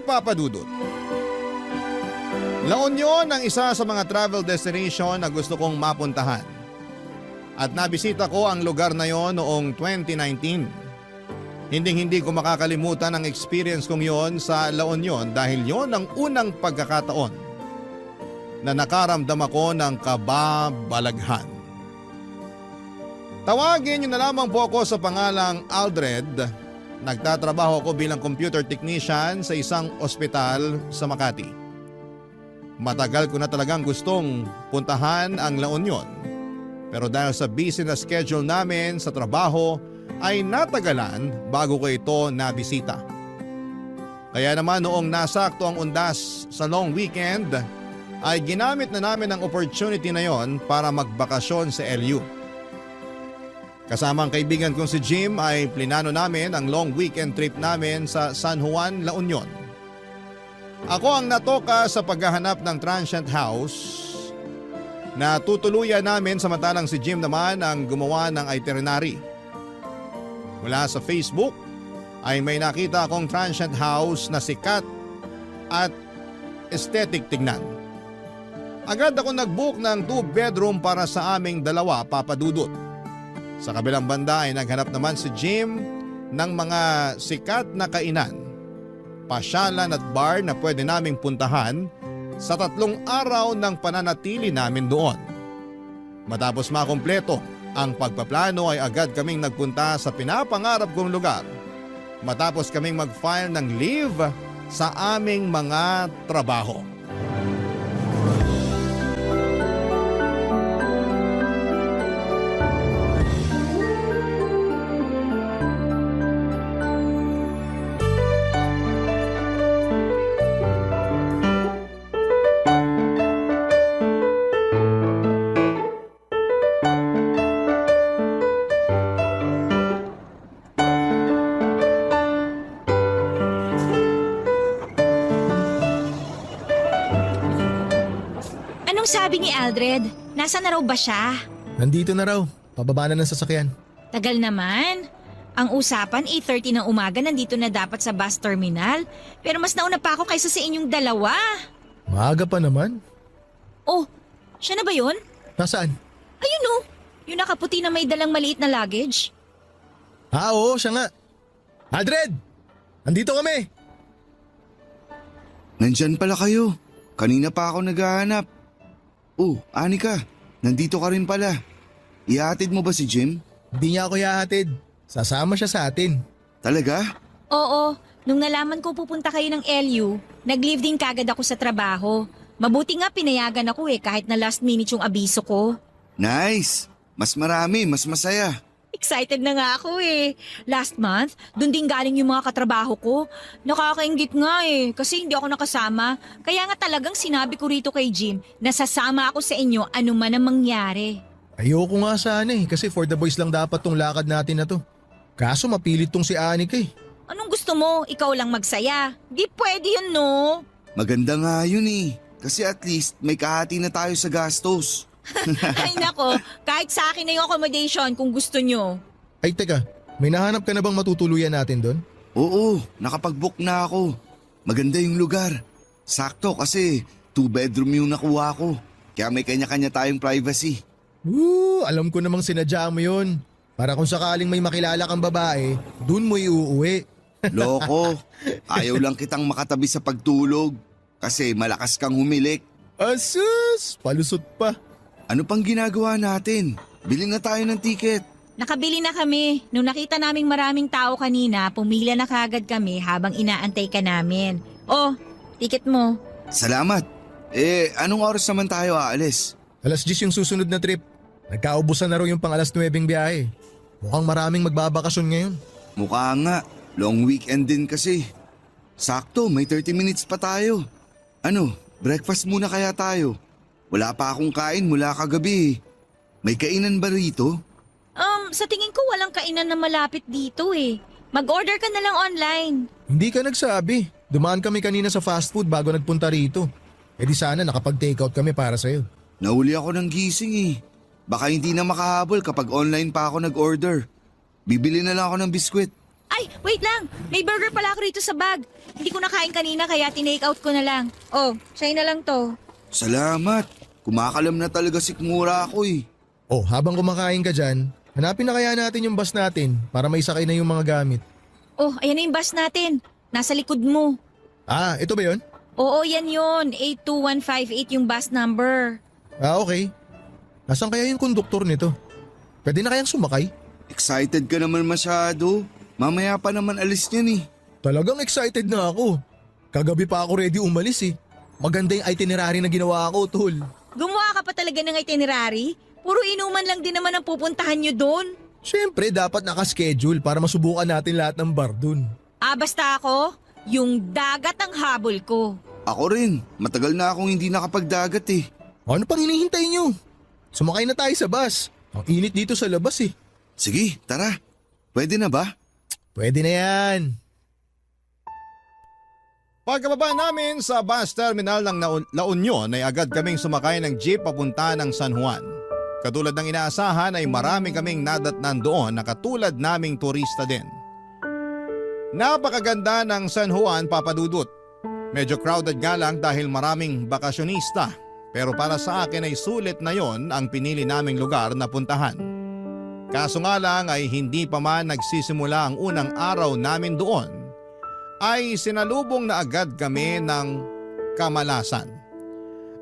Papadudot. La Union ang isa sa mga travel destination na gusto kong mapuntahan. At nabisita ko ang lugar na yon noong 2019. Hinding-hindi ko makakalimutan ang experience kong yon sa La Union dahil yon ang unang pagkakataon na nakaramdam ako ng kababalaghan. Tawagin niyo na lamang po ako sa pangalang Aldred. Nagtatrabaho ako bilang computer technician sa isang ospital sa Makati. Matagal ko na talagang gustong puntahan ang La Union. Pero dahil sa busy na schedule namin sa trabaho ay natagalan bago ko ito nabisita. Kaya naman noong nasakto ang undas sa long weekend ay ginamit na namin ang opportunity na yon para magbakasyon sa LU. Kasama ang kaibigan kong si Jim ay plinano namin ang long weekend trip namin sa San Juan, La Union. Ako ang natoka sa paghahanap ng transient house na tutuluyan namin samantalang si Jim naman ang gumawa ng itinerary. Mula sa Facebook ay may nakita akong transient house na sikat at aesthetic tignan. Agad ako nag-book ng 2-bedroom para sa aming dalawa, Papadudot. Sa kabilang banda ay naghanap naman si Jim ng mga sikat na kainan, pasyalan at bar na pwede naming puntahan sa 3 araw ng pananatili namin doon. Matapos makumpleto ang pagpaplano ay agad kaming nagpunta sa pinapangarap kong lugar matapos kaming mag-file ng leave sa aming mga trabaho. Sabi ni Aldred, nasa na raw ba siya? Nandito na raw, pababa na ng sasakyan. Tagal naman. Ang usapan 8:30 ng umaga nandito na dapat sa bus terminal. Pero mas nauna pa ako kaysa sa inyong dalawa. Maaga pa naman. Oh, siya na ba yun? Nasaan? Ayun oh, yung nakaputi na may dalang maliit na luggage. Oo, siya nga. Aldred! Andito kami! Nandyan pala kayo. Kanina pa ako naghahanap. Oh, Anika, nandito ka rin pala. Ihatid mo ba si Jim? Hindi niya ako ihahatid. Sasama siya sa atin. Talaga? Oo, nung nalaman ko pupunta kayo ng LU, nag-leave din kagad ako sa trabaho. Mabuti nga pinayagan ako kahit na last minute yung abiso ko. Nice! Mas marami, mas masaya. Excited na nga ako Last month, dun din galing yung mga katrabaho ko. Nakakaingit nga kasi hindi ako nakasama. Kaya nga talagang sinabi ko rito kay Jim na sasama ako sa inyo ano man ang mangyari. Ayoko nga sana kasi for the boys lang dapat tong lakad natin na to. Kaso mapilit tong si Anika Anong gusto mo? Ikaw lang magsaya. Di pwede yun no? Maganda nga yun kasi at least may kahati na tayo sa gastos. Ay nako, kahit sa akin na yung accommodation kung gusto nyo. Ay teka, may nahanap ka na bang matutuluyan natin doon? Oo, nakapag-book na ako. Maganda yung lugar. Sakto kasi 2-bedroom yung nakuha ko. Kaya may kanya-kanya tayong privacy. Alam ko namang sinadya mo yun. Para kung sakaling may makilala kang babae, dun mo iuuwi. Loko, ayaw lang kitang makatabi sa pagtulog. Kasi malakas kang humilik. Asus, palusot pa. Ano pang ginagawa natin? Bili na tayo ng tiket. Nakabili na kami. Nung nakita naming maraming tao kanina, pumila na kagad kami habang inaantay ka namin. Oh, tiket mo. Salamat. Anong oras naman tayo aalis? 10:00 yung susunod na trip. Nagkaubusan na raw yung pang 9:00 biyahe. Mukhang maraming magbabakasyon ngayon. Mukha nga. Long weekend din kasi. Sakto, may 30 minutes pa tayo. Ano, breakfast muna kaya tayo? Wala pa akong kain mula kagabi. May kainan ba rito? Sa tingin ko walang kainan na malapit dito Mag-order ka na lang online. Hindi ka nagsabi. Dumaan kami kanina sa fast food bago nagpunta rito. Di sana nakapag-takeout kami para sa'yo. Nahuli ako ng gising Baka hindi na makahabol kapag online pa ako nag-order. Bibili na lang ako ng biskwit. Ay, wait lang. May burger pala ako rito sa bag. Hindi ko nakain kanina kaya tinake out ko na lang. Oh, sa'yo na lang to. Salamat. Kumakalam na talaga si Kimura ako eh. Oh, habang kumakain ka dyan, hanapin na kaya natin yung bus natin para may sakay na yung mga gamit. Oh, ayan na yung bus natin. Nasa likod mo. Ah, ito ba yun? Oo, yan yun. 82158 yung bus number. Ah, okay. Nasaan kaya yung konduktor nito? Pwede na kayang sumakay? Excited ka naman masyado. Mamaya pa naman alis niyan eh. Talagang excited na ako. Kagabi pa ako ready umalis eh. Maganda yung itinerary na ginawa ko, tol. Gumawa ka pa talaga ng itinerary? Puro inuman lang din naman ang pupuntahan nyo doon. Siyempre, dapat nakaschedule para masubukan natin lahat ng bar dun. Ah, basta ako, yung dagat ang habol ko. Ako rin. Matagal na akong hindi nakapagdagat eh. Ano pang hinihintay nyo? Sumakay na tayo sa bus. Ang init dito sa labas eh. Sige, tara. Pwede na ba? Pwede na yan. Pagkababa namin sa bus terminal ng La Union ay agad kaming sumakay ng jeep papunta ng San Juan. Katulad ng inaasahan ay marami kaming nadatnan doon na katulad naming turista din. Napakaganda ng San Juan, Papa Dudut. Medyo crowded nga lang dahil maraming bakasyonista. Pero para sa akin ay sulit na yon ang pinili naming lugar na puntahan. Kaso nga lang ay hindi pa man nagsisimula ang unang araw namin doon, ay sinalubong na agad kami ng kamalasan.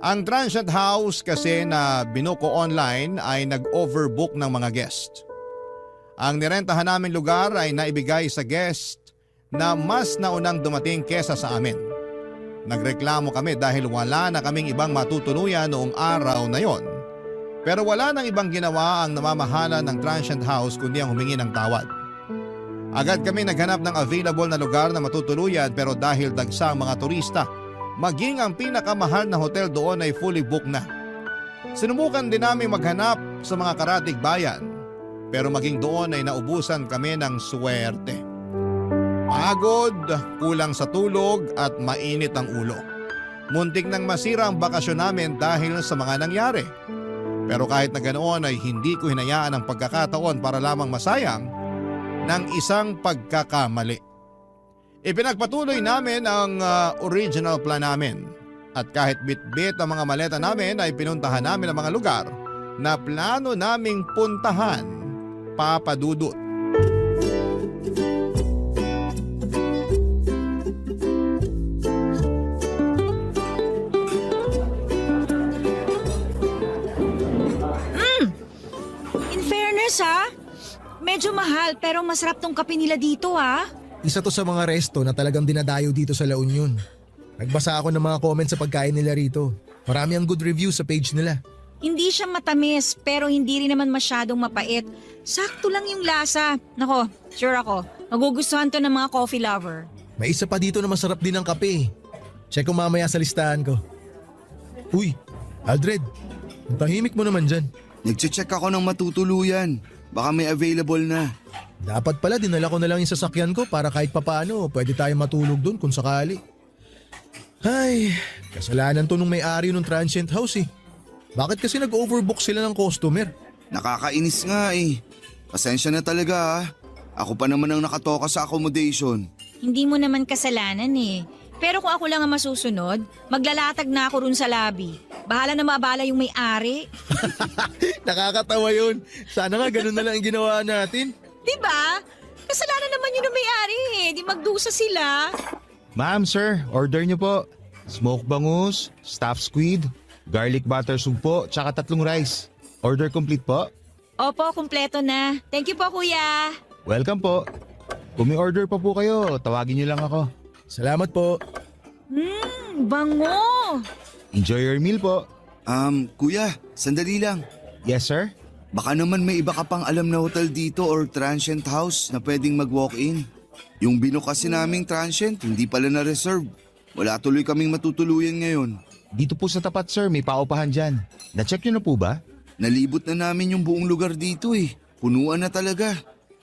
Ang transient house kasi na binuko online ay nag-overbook ng mga guest. Ang nirentahan namin lugar ay naibigay sa guest na mas naunang dumating kesa sa amin. Nagreklamo kami dahil wala na kaming ibang matutuluyan noong araw na yon. Pero wala nang ibang ginawa ang namamahala ng transient house kundi ang humingi ng tawad. Agad kami naghanap ng available na lugar na matutuluyan pero dahil dagsa ang mga turista, maging ang pinakamahal na hotel doon ay fully booked na. Sinubukan din namin maghanap sa mga karatig bayan pero maging doon ay naubusan kami ng swerte. Pagod, kulang sa tulog at mainit ang ulo. Muntik nang masira ang bakasyon namin dahil sa mga nangyari. Pero kahit na ganoon ay hindi ko hinayaan ang pagkakataon para lamang masayang ng isang pagkakamali. Ipinagpatuloy namin ang original plan namin. At kahit bit-bit ang mga maleta namin ay pinuntahan namin ang mga lugar na plano naming puntahan, Papa Dudut. Medyo mahal pero masarap tong kape nila dito ha. Isa to sa mga resto na talagang dinadayo dito sa La Union. Nagbasa ako ng mga comments sa pagkain nila rito. Marami ang good reviews sa page nila. Hindi siya matamis pero hindi rin naman masyadong mapait. Sakto lang yung lasa. Nako, sure ako. Magugustuhan to ng mga coffee lover. May isa pa dito na masarap din ang kape. Check ko mamaya sa listahan ko. Uy, Aldred, ang tahimik mo naman dyan. Nagche-check ako ng matutuluyan. Baka may available na. Dapat pala dinala ko na lang yung sasakyan ko para kahit papaano pwede tayo matulog doon kung sakali. Ay, kasalanan to nung may-ari ng transient house eh. Bakit kasi nag-overbook sila ng customer? Nakakainis nga eh. Pasensya na talaga ah. Ako pa naman ang nakatoka sa accommodation. Hindi mo naman kasalanan eh. Pero kung ako lang ang masusunod, maglalatag na ako run sa lobby. Bahala na maabala yung may-ari. Nakakatawa yun. Sana nga ganun na lang ang ginawa natin. Diba? Kasalanan naman yun ng may-ari eh. Di magdusa sila. Ma'am, sir, order niyo po. Smoked bangus, stuffed squid, garlic butter soup po, tsaka 3 rice. Order complete po? Opo, kumpleto na. Thank you po, kuya. Welcome po. Kung may order pa po kayo, tawagin niyo lang ako. Salamat po. Bango! Enjoy your meal po. Kuya, sandali lang. Yes, sir? Baka naman may iba ka pang alam na hotel dito or transient house na pwedeng mag-walk-in. Yung bino kasi naming transient, hindi pala na-reserve. Wala tuloy kaming matutuluyan ngayon. Dito po sa tapat, sir, may paupahan dyan. Na-check niyo na po ba? Nalibot na namin yung buong lugar dito eh. Punuan na talaga.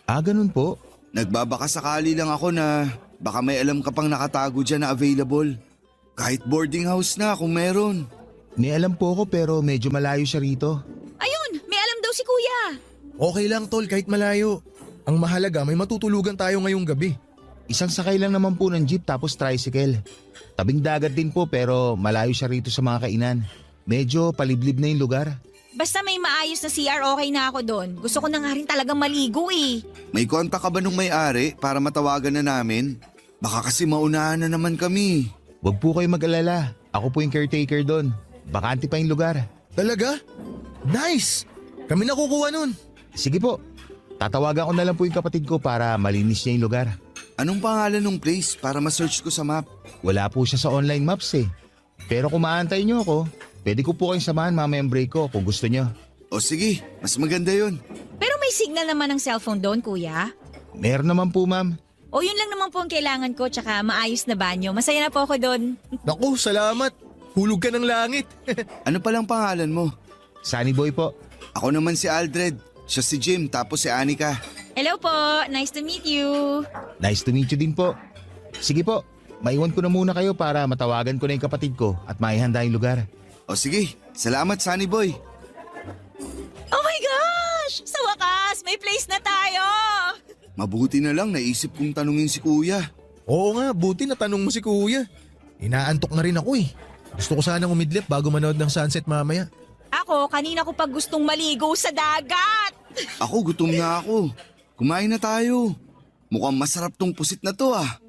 Ah, ganun po. Nagbabaka sakali lang ako na baka may alam ka pang nakatago dyan na available. Kahit boarding house na kung meron. May alam po ako pero medyo malayo siya rito. Ayun, may alam daw si kuya. Okay lang tol kahit malayo. Ang mahalaga may matutulugan tayo ngayong gabi. Isang sakay lang naman po ng jeep tapos tricycle. Tabing dagat din po pero malayo siya rito sa mga kainan. Medyo paliblib na yung lugar. Basta may maayos na CR, okay na ako doon. Gusto ko na nga rin talagang maligo eh. May kontak ka ba nung may-ari para matawagan na namin? Baka kasi maunahan na naman kami. Huwag po kayo mag-alala. Ako po yung caretaker doon. Bakante pa yung lugar. Talaga? Nice! Kami na kukuha nun. Sige po. Tatawagan ko na lang po yung kapatid ko para malinis niya yung lugar. Anong pangalan ng place para ma-search ko sa map? Wala po siya sa online maps eh. Pero kung maantay niyo ako, pwede ko po kayong samahan mamayang break ko kung gusto niyo. O sige, mas maganda yun. Pero may signal naman ng cellphone doon, kuya. Meron naman po ma'am. O yun lang naman po ang kailangan ko, tsaka maayos na banyo. Masaya na po ako doon. Naku, salamat. Hulog ka ng langit. Ano palang pangalan mo? Sunny Boy po. Ako naman si Aldred. Siya si Jim tapos si Anika. Hello po, nice to meet you. Nice to meet you din po. Sige po, maiwan ko na muna kayo para matawagan ko na yung kapatid ko at maihanda yung lugar. O sige, salamat Sunny Boy. Oh my gosh! Sa wakas, may place na tayo! Mabuti na lang naisip kong tanungin si Kuya. Oo nga, buti na tanong mo si kuya. Inaantok na rin ako eh. Gusto ko sanang umidlip bago manood ng sunset mamaya. Ako, kanina ko pag gustong maligo sa dagat. Ako gutom na ako. Kumain na tayo. Mukhang masarap tong pusit na to ah.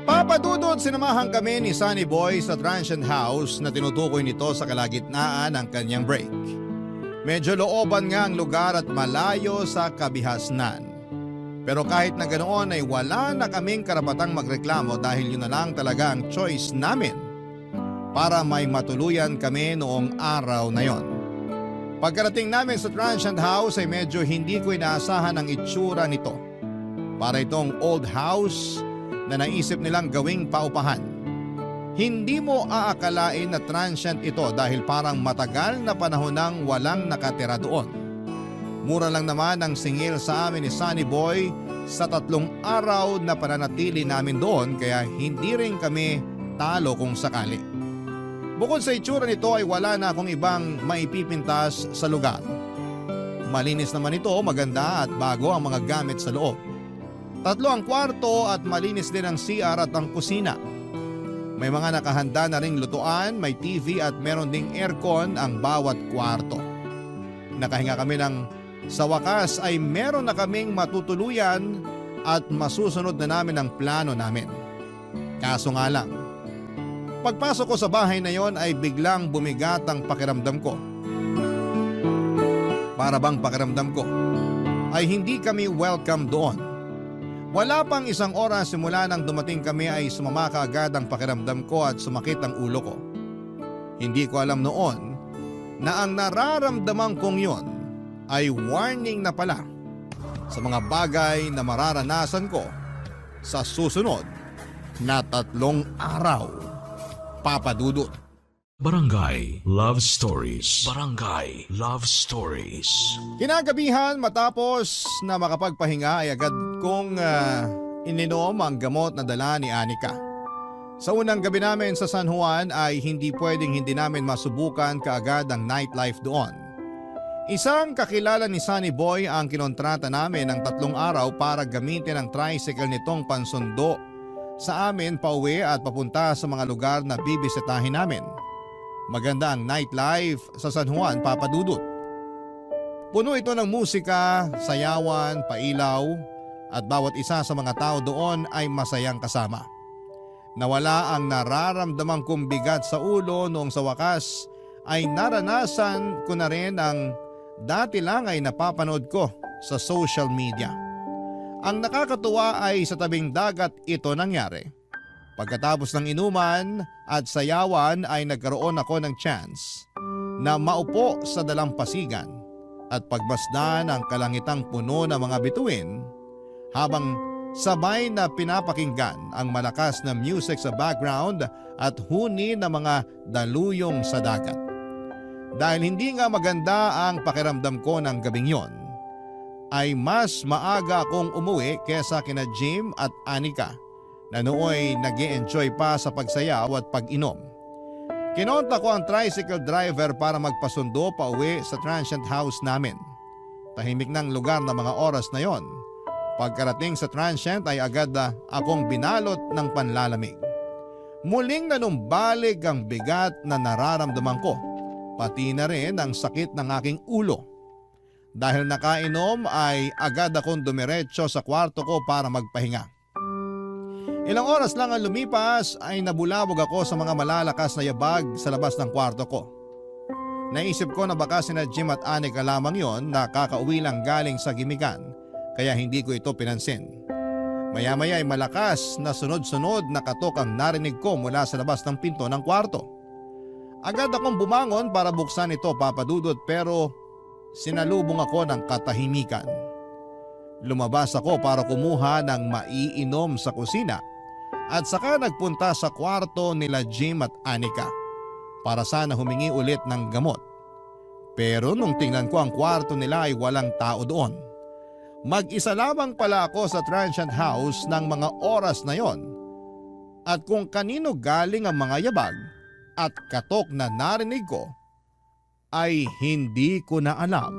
Papadudod, sinamahan kami ni Sunny Boy sa transient house na tinutukoy nito sa kalagitnaan ng kanyang break. Medyo looban nga ang lugar at malayo sa kabihasnan. Pero kahit na ganoon ay wala na kaming karapatang magreklamo dahil yun na lang talaga ang choice namin para may matuluyan kami noong araw na yon. Pagkarating namin sa transient house ay medyo hindi ko inaasahan ang itsura nito. Para itong old house na naisip nilang gawing paupahan. Hindi mo aakalain na transient ito dahil parang matagal na panahon nang walang nakatira doon. Mura lang naman ang singil sa amin ni Sunny Boy sa 3 araw na pananatili namin doon kaya hindi rin kami talo kung sakali. Bukod sa itsura nito ay wala na akong ibang maipipintas sa lugar. Malinis naman ito, maganda at bago ang mga gamit sa loob. 3 ang kwarto at malinis din ang CR at ang kusina. May mga nakahanda na ring lutuan, may TV at meron ding aircon ang bawat kwarto. Nakahinga kami ng sa wakas ay meron na kaming matutuluyan at masusunod na namin ang plano namin. Kaso nga lang, pagpasok ko sa bahay na yon ay biglang bumigat ang pakiramdam ko. Para bang pakiramdam ko ay hindi kami welcome doon. Wala pang 1 oras simula nang dumating kami ay sumama kaagad ang pakiramdam ko at sumakit ang ulo ko. Hindi ko alam noon na ang nararamdaman kong yon ay warning na pala sa mga bagay na mararanasan ko sa susunod na 3 araw. Papadudot. Barangay Love Stories. Barangay Love Stories. Kinagabihan matapos na makapagpahinga ay agad kong ininom ang gamot na dala ni Anika. Sa unang gabi namin sa San Juan ay hindi pwedeng hindi namin masubukan kaagad ang nightlife doon. Isang kakilala ni Sunny Boy ang kinontrata namin ng 3 araw para gamitin ang tricycle nitong pansundo sa amin pauwi at papunta sa mga lugar na bibisitahin namin. Maganda ang nightlife sa San Juan, Papadudot. Puno ito ng musika, sayawan, pailaw at bawat isa sa mga tao doon ay masayang kasama. Nawala ang nararamdamang kong bigat sa ulo noong sa wakas ay naranasan ko na rin ang dati lang ay napapanood ko sa social media. Ang nakakatuwa ay sa tabing dagat ito nangyari. Pagkatapos ng inuman at sayawan ay nagkaroon ako ng chance na maupo sa dalampasigan at pagmasdan ang kalangitang puno ng mga bituin habang sabay na pinapakinggan ang malakas na music sa background at huni ng mga daluyong sa dagat. Dahil hindi nga maganda ang pakiramdam ko ng gabing yon, ay mas maaga akong umuwi kesa kina Jim at Anika na nooy nag-e-enjoy pa sa pagsayaw at pag-inom. Kinonta ko ang tricycle driver para magpasundo pa uwi sa transient house namin. Tahimik ng lugar na mga oras na yon. Pagkarating sa transient ay agad akong binalot ng panlalamig. Muling nanumbalik ang bigat na nararamdaman ko, pati na rin ang sakit ng aking ulo. Dahil nakainom ay agad akong dumiretso sa kwarto ko para magpahinga. Ilang oras lang ang lumipas ay nabulabog ako sa mga malalakas na yabag sa labas ng kwarto ko. Naisip ko na baka sina Jim at Anika lamang yon na kakauwi lang galing sa gimikan, kaya hindi ko ito pinansin. Maya-maya ay malakas na sunod-sunod na katok ang narinig ko mula sa labas ng pinto ng kwarto. Agad akong bumangon para buksan ito, Papa Dudut, pero sinalubong ako ng katahimikan. Lumabas ako para kumuha ng maiinom sa kusina at saka nagpunta sa kwarto nila Jim at Anika para sana humingi ulit ng gamot. Pero nung tingnan ko ang kwarto nila ay walang tao doon. Mag-isa lamang pala ako sa transient house ng mga oras na yon. At kung kanino galing ang mga yabag at katok na narinig ko ay hindi ko na alam,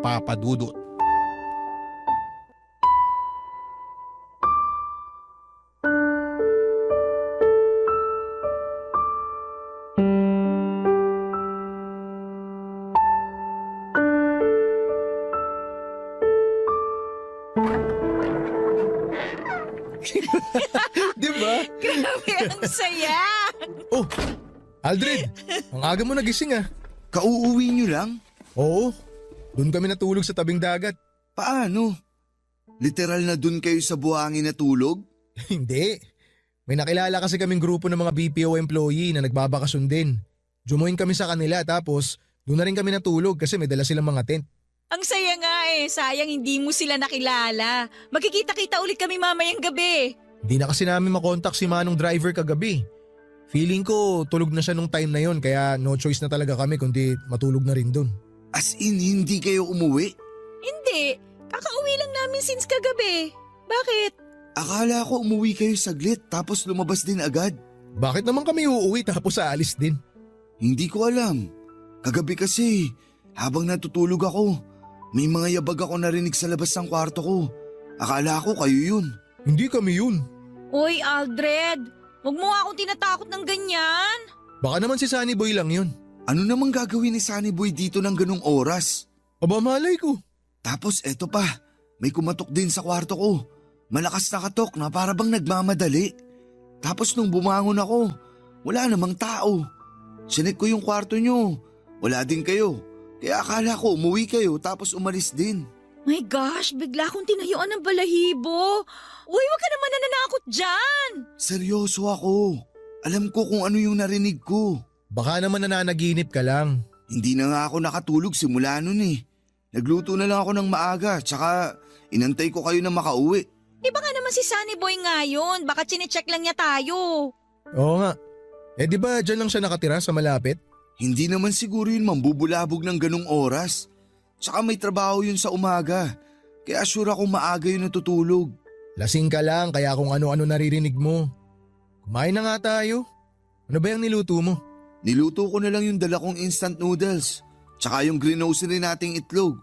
Papa Dudut. Di ba? Grabe, ang saya! Oh, Aldred, ang aga mo nagising ah. Kauuwi nyo lang? Oo, doon kami natulog sa tabing dagat. Paano? Literal na dun kayo sa buhangin natulog? Hindi. May nakilala kasi kaming grupo ng mga BPO employee na nagbabakasyon din. Jumoin kami sa kanila tapos doon na rin kami natulog kasi may dala silang mga tent. Ang saya nga sayang hindi mo sila nakilala. Magkikita-kita ulit kami mamayang gabi. Hindi na kasi namin makontak si Manong driver kagabi. Feeling ko tulog na siya nung time na yon kaya no choice na talaga kami kundi matulog na rin doon. As in, hindi kayo umuwi? Hindi, kakauwi lang namin since kagabi. Bakit? Akala ko umuwi kayo saglit tapos lumabas din agad. Bakit naman kami uuwi tapos aalis din? Hindi ko alam. Kagabi kasi, habang natutulog ako, may mga yabag ako narinig sa labas ng kwarto ko. Akala ko kayo yun. Hindi kami yun. Uy, Aldred, huwag mo nga akong tinatakot ng ganyan. Baka naman si Sunny Boy lang yun. Ano namang gagawin ni Sunny Boy dito ng ganung oras? Aba malay ko. Tapos eto pa, may kumatok din sa kwarto ko. Malakas na katok na para bang nagmamadali. Tapos nung bumangon ako, wala namang tao. Sinek ko yung kwarto nyo. Wala din kayo. Kaya akala ko umuwi kayo tapos umalis din. My gosh, bigla akong tinayuan ng balahibo. Uy, wag ka naman nananakot dyan. Seryoso ako. Alam ko kung ano yung narinig ko. Baka naman nananaginip ka lang. Hindi na nga ako nakatulog simula nun eh. Nagluto na lang ako ng maaga tsaka inantay ko kayo na makauwi. Baka naman si Sunny Boy nga yun. Baka chinecheck lang niya tayo. Oo nga. Di ba dyan lang siya nakatira sa malapit? Hindi naman siguro yun mambubulabog ng ganung oras. Tsaka may trabaho yun sa umaga. Kaya sure akong maaga yun natutulog. Lasing ka lang kaya kung ano-ano naririnig mo. Kumain na nga tayo. Ano ba yung niluto mo? Niluto ko na lang yung dala kong instant noodles. Tsaka yung greenosity nating itlog.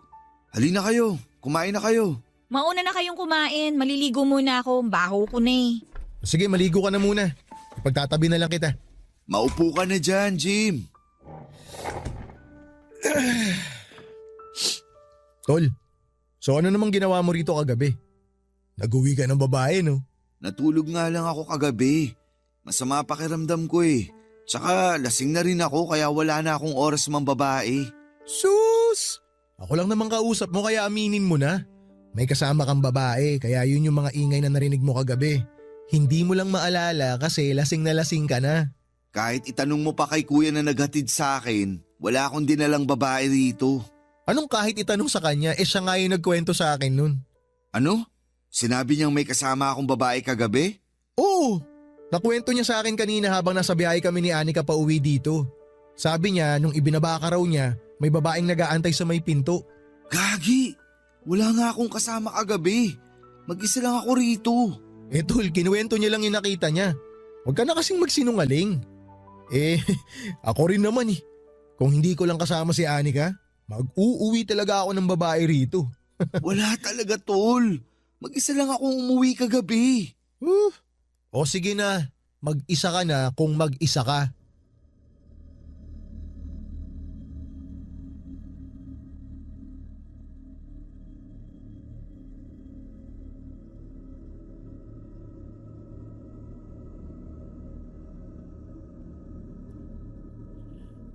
Halina kayo, kumain na kayo. Mauna na kayong kumain. Maliligo muna ako. Baho ko na eh. Sige, maligo ka na muna. Ipagtatabi na lang kita. Maupo ka na dyan, Jim. Tol, so ano namang ginawa mo rito kagabi? Nag-uwi ka ng babae, no? Natulog nga lang ako kagabi. Masama pakiramdam ko eh. Tsaka lasing na rin ako kaya wala na akong oras mambabae. Sus! Ako lang naman kausap mo kaya aminin mo na. May kasama kang babae kaya yun yung mga ingay na narinig mo kagabi. Hindi mo lang maalala kasi lasing na lasing ka na. Kahit itanong mo pa kay kuya na naghatid sa akin, wala akong dinalang babae rito. Anong kahit itanong sa kanya, siya nga yung nagkwento sa akin nun. Ano? Sinabi niyang may kasama akong babae kagabi? Oo! Nakwento niya sa akin kanina habang nasa biyahe kami ni Anika pa uwi dito. Sabi niya nung ibinaba ka raw niya, may babaeng nag-aantay sa may pinto. Gagi! Wala nga akong kasama kagabi. Mag-isa lang ako rito. Tol, kinuwento niya lang yung nakita niya. Huwag ka na kasing magsinungaling. Eh, ako rin naman eh. Kung hindi ko lang kasama si Anika, mag-uuwi talaga ako ng babae rito. Wala talaga, tol. Mag-isa lang akong umuwi kagabi. O sige na, mag-isa ka na kung mag-isa ka.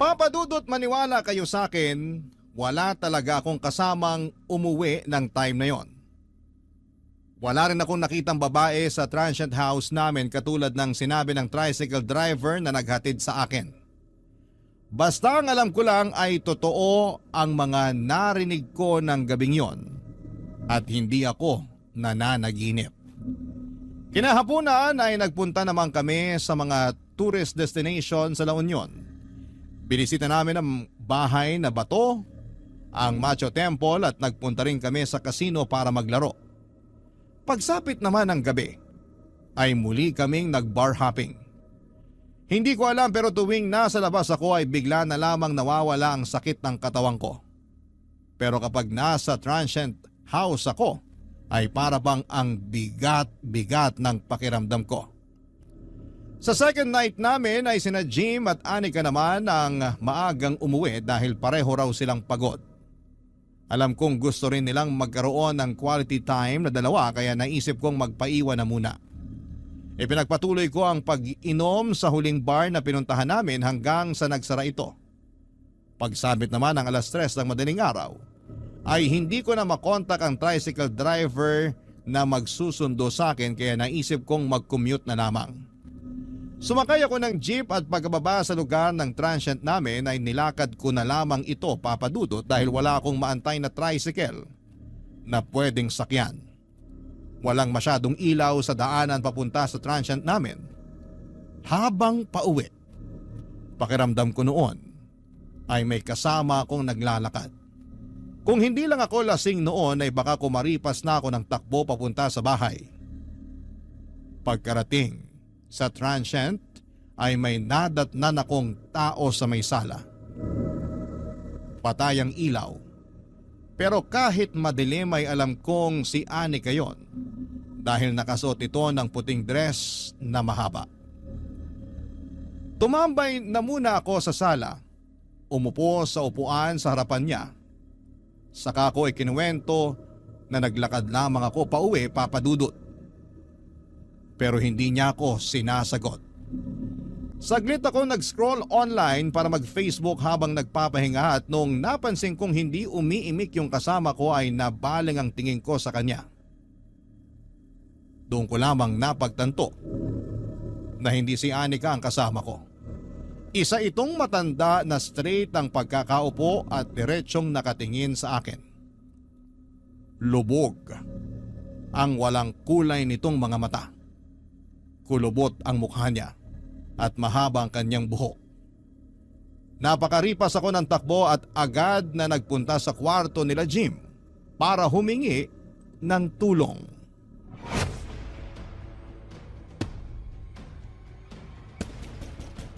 Papadudot maniwala kayo sa akin, wala talaga akong kasamang umuwi ng time na yon. Wala rin akong nakitang babae sa transient house namin katulad ng sinabi ng tricycle driver na naghatid sa akin. Basta ang alam ko lang ay totoo ang mga narinig ko ng gabing yon at hindi ako nananaginip. Kinahapunan ay nagpunta naman kami sa mga tourist destination sa La Union. Binisita namin ang bahay na bato, ang Macho Temple at nagpunta rin kami sa casino para maglaro. Pagsapit naman ng gabi, ay muli kaming nag-bar hopping. Hindi ko alam pero tuwing nasa labas ako ay bigla na lamang nawawala ang sakit ng katawan ko. Pero kapag nasa transient house ako, ay para bang ang bigat-bigat ng pakiramdam ko. Sa second night namin ay sina Jim at Anika naman ang maagang umuwi dahil pareho raw silang pagod. Alam kong gusto rin nilang magkaroon ng quality time na dalawa kaya naisip kong magpaiwan na muna. Ipinagpatuloy ko ang pag-inom sa huling bar na pinuntahan namin hanggang sa nagsara ito. Pagsabit naman ng 3:00 ng madaling araw, ay hindi ko na makontak ang tricycle driver na magsusundo sa akin kaya naisip kong mag-commute na lamang. Sumakay ako ng jeep at pagkababa sa lugar ng transient namin ay nilakad ko na lamang ito papadudot dahil wala akong maantay na tricycle na pwedeng sakyan. Walang masyadong ilaw sa daanan papunta sa transient namin. Habang pauwi, pakiramdam ko noon ay may kasama akong naglalakad. Kung hindi lang ako lasing noon ay baka kumaripas na ako ng takbo papunta sa bahay. Pagkarating sa transient ay may nadatnan akong tao sa may sala. Patay ang ilaw. Pero kahit madilim ay alam kong si Anika yon dahil nakasuot ito ng puting dress na mahaba. Tumambay na muna ako sa sala. Umupo sa upuan sa harapan niya. Saka ko ikinuwento na naglakad lamang ako pauwi papadudot. Pero hindi niya ako sinasagot. Saglit ako nag-scroll online para mag-Facebook habang nagpapahinga at noong napansin kong hindi umiimik yung kasama ko ay nabaling ang tingin ko sa kanya. Doon ko lamang napagtanto na hindi si Anika ang kasama ko. Isa itong matanda na straight ang pagkakaupo at diretsyong nakatingin sa akin. Lubog ang walang kulay nitong mga mata. Kulubot ang mukha niya at mahaba ang kanyang buhok. Napakaripas ako ng takbo at agad na nagpunta sa kwarto nila Jim para humingi ng tulong.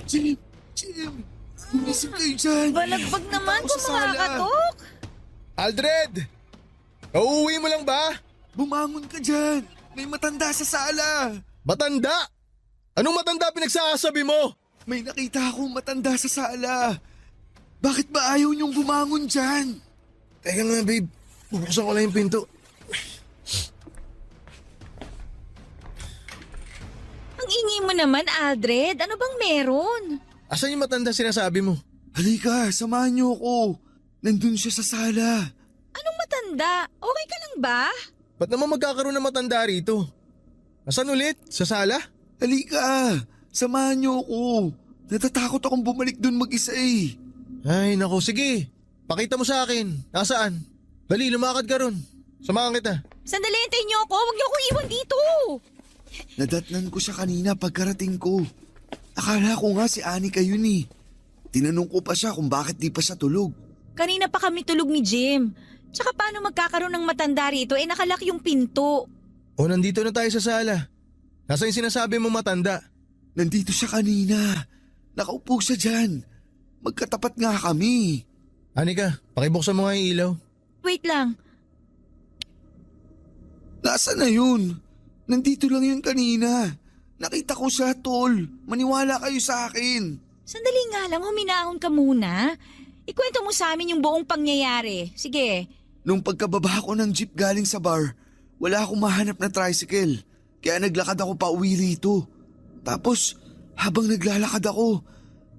Jim! Umisip kayo dyan! Balagbag naman Ako kung sa sala. makakatok. Aldred! Uuwi mo lang ba? Bumangon ka dyan! May matanda sa sala! Matanda? Anong matanda pinagsasabi mo? May nakita akong matanda sa sala! Bakit ba ayaw niyong bumangon dyan? Teka nga babe, bubuksan ko lang yung pinto. Ang ingay mo naman, Aldred. Ano bang meron? Asan yung matanda sinasabi mo? Halika, samahan niyo ako. Nandun siya sa sala. Anong matanda? Okay ka lang ba? Ba't naman magkakaroon ng matanda rito? Asan ulit? Sa sala? Halika, samahan niyo ako. Natatakot akong bumalik dun mag-isa eh. Ay nako, sige. Pakita mo sa akin. Nasaan? Dali, lumakad ka ron. Samahan kita. Sandali, hintayin niyo ako. Huwag niyo ako iwan dito. Nadatnan ko siya kanina pagkarating ko. Akala ko nga si Anika yun eh. Tinanong ko pa siya kung bakit di pa siya tulog. Kanina pa kami tulog ni Jim. Tsaka paano magkakaroon ng matanda rito? Nakalak yung pinto. O nandito na tayo sa sala. Nasaan yung sinasabi mo matanda? Nandito siya kanina. Nakaupo siya dyan. Magkatapat nga kami. Anika, pakibuksan mo nga yung ilaw. Wait lang. Nasaan na yun? Nandito lang yun kanina. Nakita ko siya, tol. Maniwala kayo sa akin. Sandali nga lang, huminahon ka muna. Ikwento mo sa amin yung buong pangyayari. Sige. Nung pagkababa ko ng jeep galing sa bar, wala akong mahanap na tricycle. Kaya naglakad ako pa uwi rito. Tapos, habang naglalakad ako,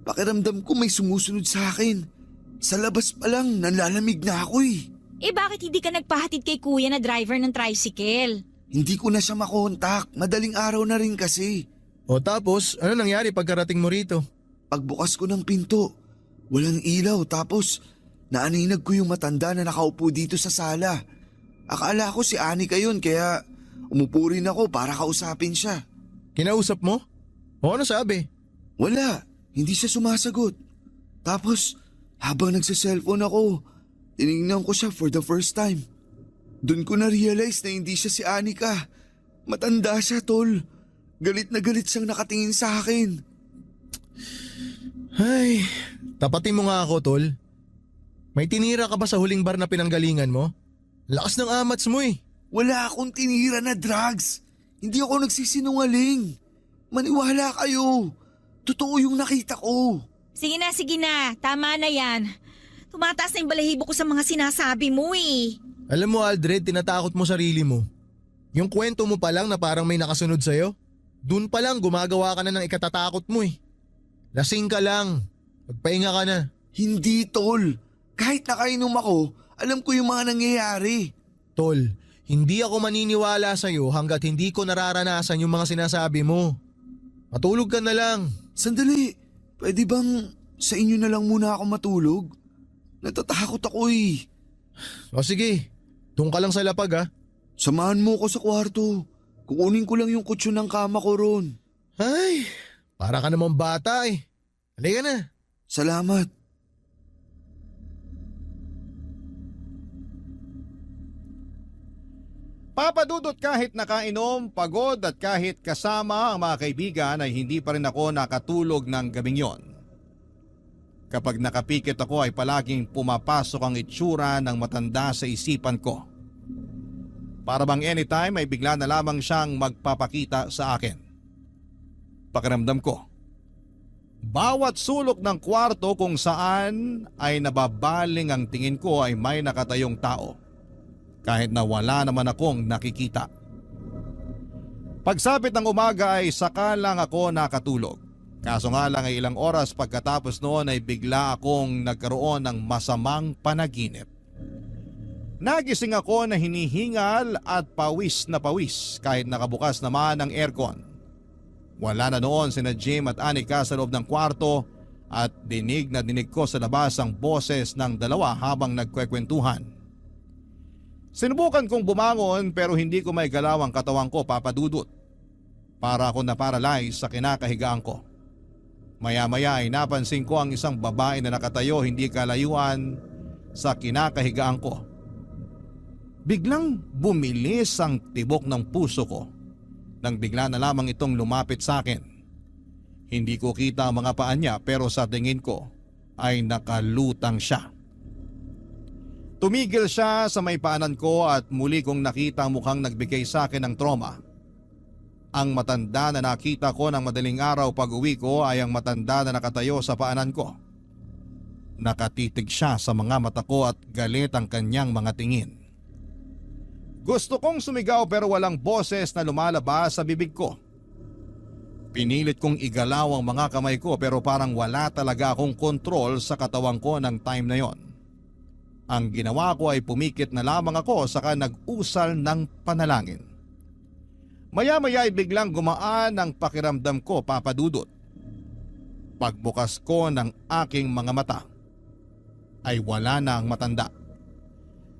pakiramdam ko may sumusunod sa akin. Sa labas pa lang, nanlalamig na ako eh. Eh bakit hindi ka nagpahatid kay kuya na driver ng tricycle? Hindi ko na siya makontak. Madaling araw na rin kasi. O tapos, ano nangyari pagkarating mo rito? Pagbukas ko ng pinto, walang ilaw tapos naaninag ko yung matanda na nakaupo dito sa sala. Akala ko si Anika yun kaya umupo rin ako para kausapin siya. Kinausap mo? O ano sabi? Wala, hindi siya sumasagot. Tapos habang nagsa-cellphone ako, tinignan ko siya for the first time. Doon ko na-realize na hindi siya si Anika. Matanda siya, tol. Galit na galit siyang nakatingin sa akin. Ay, tapatin mo nga ako, tol. May tinira ka ba sa huling bar na pinanggalingan mo? Lakas ng amats mo eh. Wala akong tinira na drugs. Hindi ako nagsisinungaling. Maniwala kayo. Totoo yung nakita ko. Sige na. Tama na yan. Tumataas na yung balahibo ko sa mga sinasabi mo eh. Alam mo, Aldred, tinatakot mo sarili mo. Yung kwento mo pa lang na parang may nakasunod sa'yo, dun pa lang gumagawa ka na ng ikatatakot mo eh. Lasing ka lang. Magpahinga ka na. Hindi, tol. Kahit nakainom ako, alam ko yung mga nangyayari. Tol, hindi ako maniniwala sa'yo hanggat hindi ko nararanasan yung mga sinasabi mo. Matulog ka na lang. Sandali, pwede bang sa inyo na lang muna ako matulog? Natatakot ako eh. O sige, doon ka lang sa lapag ha. Samahan mo ko sa kwarto. Kukunin ko lang yung kutsyon ng kama ko ron. Ay, para ka namang bata eh. Halika na. Salamat. Papadudot kahit nakainom, pagod at kahit kasama ang mga kaibigan ay hindi pa rin ako nakatulog ng gabing yon. Kapag nakapikit ako ay palaging pumapasok ang itsura ng matanda sa isipan ko. Para bang anytime ay bigla na lamang siyang magpapakita sa akin. Pakiramdam ko, bawat sulok ng kwarto kung saan ay nababaling ang tingin ko ay may nakatayong tao. Kahit na wala naman akong nakikita. Pagsapit ng umaga ay saka lang ako nakatulog. Kaso nga lang ay ilang oras pagkatapos noon ay bigla akong nagkaroon ng masamang panaginip. Nagising ako na hinihingal at pawis na pawis kahit nakabukas naman ang aircon. Wala na noon sina Jim at Anika sa loob ng kwarto at dinig na dinig ko sa labas ang boses ng dalawa habang nagkwekwentuhan. Sinubukan kong bumangon pero hindi ko may galaw ang katawan ko, papadudot. Para ako na-paralyze sa kinakahigaan ko. Maya-maya ay napansin ko ang isang babae na nakatayo hindi kalayuan sa kinakahigaan ko. Biglang bumilis ang tibok ng puso ko nang bigla na lamang itong lumapit sa akin. Hindi ko kita ang mga paa niya pero sa tingin ko ay nakalutang siya. Tumigil siya sa may paanan ko at muli kong nakita ang mukhang nagbigay sa akin ng trauma. Ang matanda na nakita ko ng madaling araw pag-uwi ko ay ang matanda na nakatayo sa paanan ko. Nakatitig siya sa mga mata ko at galit ang kanyang mga tingin. Gusto kong sumigaw pero walang boses na lumalabas sa bibig ko. Pinilit kong igalaw ang mga kamay ko pero parang wala talaga akong kontrol sa katawan ko ng time na yon. Ang ginawa ko ay pumikit na lamang ako saka nag-usal ng panalangin. Maya-maya ay biglang gumaan ang pakiramdam ko, papadudot. Pagbukas ko ng aking mga mata ay wala na ang matanda.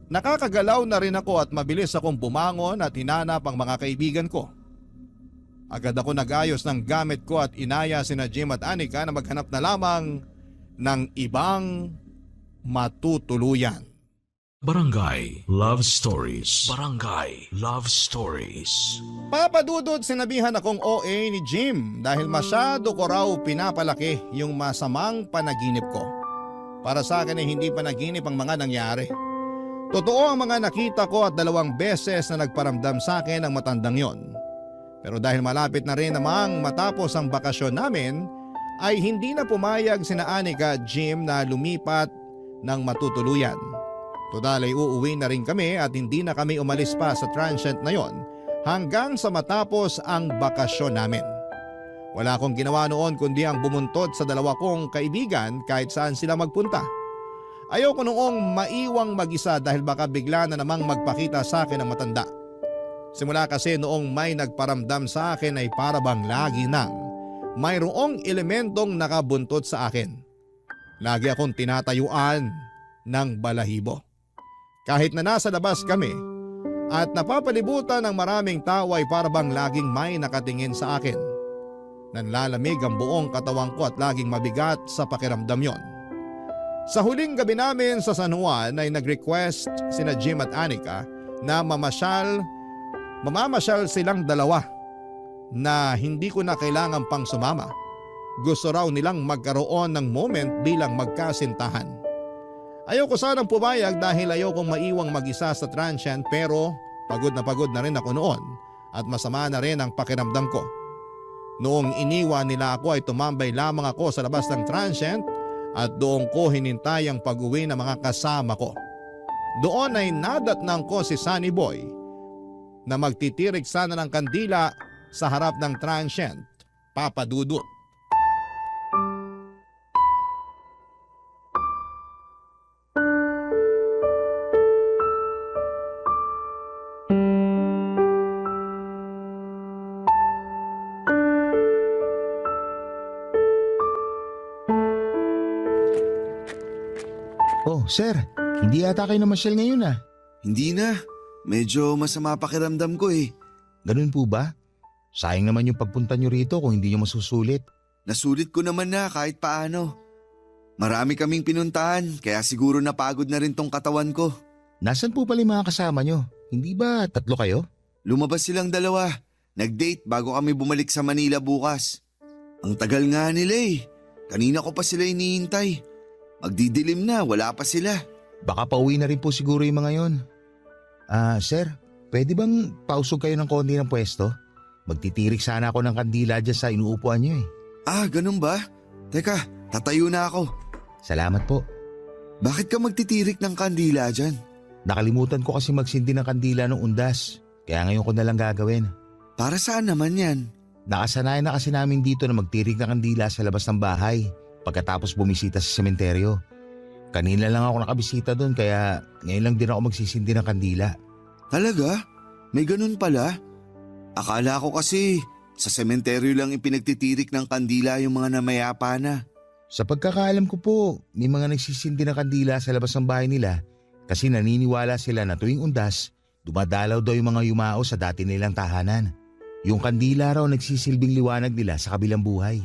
Nakakagalaw na rin ako at mabilis akong bumangon at hinanap ang mga kaibigan ko. Agad ako nag-ayos ng gamit ko at inaya sina Jim at Anika na maghanap na lamang ng ibang matutuluyan. Barangay Love Stories. Barangay Love Stories. Papadudod sinabihan akong OA ni Jim dahil masyado ko raw pinapalaki yung masamang panaginip ko. Para sa akin ay hindi panaginip ang mga nangyari. Totoo ang mga nakita ko at 2 beses na nagparamdam sa akin ang matandang yon. Pero dahil malapit na rin namang matapos ang bakasyon namin, ay hindi na pumayag sina Anika at Jim na lumipat ng matutuluyan. Total ay uuwi na rin kami at hindi na kami umalis pa sa transient na yon hanggang sa matapos ang bakasyon namin. Wala akong ginawa noon kundi ang bumuntod sa 2 kong kaibigan kahit saan sila magpunta. Ayoko noong maiwang mag-isa dahil baka bigla na namang magpakita sa akin ang matanda. Simula kasi noong may nagparamdam sa akin ay para bang lagi nang mayroong elementong nakabuntot sa akin. Lagi akong tinatayuan ng balahibo. Kahit na nasa labas kami at napapalibutan ng maraming tao ay para bang laging may nakatingin sa akin. Nanlalamig ang buong katawan ko at laging mabigat sa pakiramdam yon. Sa huling gabi namin sa San Juan ay nag-request sina Jim at Anika na mamamasyal silang 2 na hindi ko na kailangan pang sumama. Gusto raw nilang magkaroon ng moment bilang magkasintahan. Ayoko sanang pumayag dahil ayokong maiwang mag-isa sa transient pero pagod na rin ako noon at masama na rin ang pakiramdam ko. Noong iniwan nila ako ay tumambay lamang ako sa labas ng transient at doon ko hinintay ang pag-uwi ng mga kasama ko. Doon ay nadatnang ko si Sunny Boy na magtitirik sana ng kandila sa harap ng transient, Papa Dudut. Oh, sir. Hindi yata kayo namasyal ngayon ah. Hindi na. Medyo masama pakiramdam ko eh. Ganun po ba? Sayang naman yung pagpunta nyo rito kung hindi nyo masusulit. Nasulit ko naman na kahit paano. Marami kaming pinuntahan kaya siguro napagod na rin tong katawan ko. Nasaan po pala yung mga kasama nyo? Hindi ba 3 kayo? Lumabas silang 2. Nag-date bago kami bumalik sa Manila bukas. Ang tagal nga nila eh. Kanina ko pa sila hinihintay. Magdidilim na, wala pa sila. Baka pauwi na rin po siguro yung mga yon. Sir, pwede bang pausog kayo ng konti ng pwesto? Magtitirik sana ako ng kandila dyan sa inuupuan nyo eh. Ganun ba? Teka, tatayo na ako. Salamat po. Bakit ka magtitirik ng kandila dyan? Nakalimutan ko kasi magsindi ng kandila ng undas. Kaya ngayon ko na lang gagawin. Para saan naman yan? Nakasanayan na kasi namin dito na magtirik ng kandila sa labas ng bahay pagkatapos bumisita sa sementeryo. Kanina lang ako nakabisita doon kaya ngayon lang din ako magsisindi ng kandila. Talaga? May ganun pala? Akala ko kasi sa sementeryo lang ipinagtitirik ng kandila yung mga namayapa na. Sa pagkakaalam ko po, may mga nagsisindi ng kandila sa labas ng bahay nila kasi naniniwala sila na tuwing undas, dumadalaw daw yung mga yumao sa dati nilang tahanan. Yung kandila raw nagsisilbing liwanag nila sa kabilang buhay.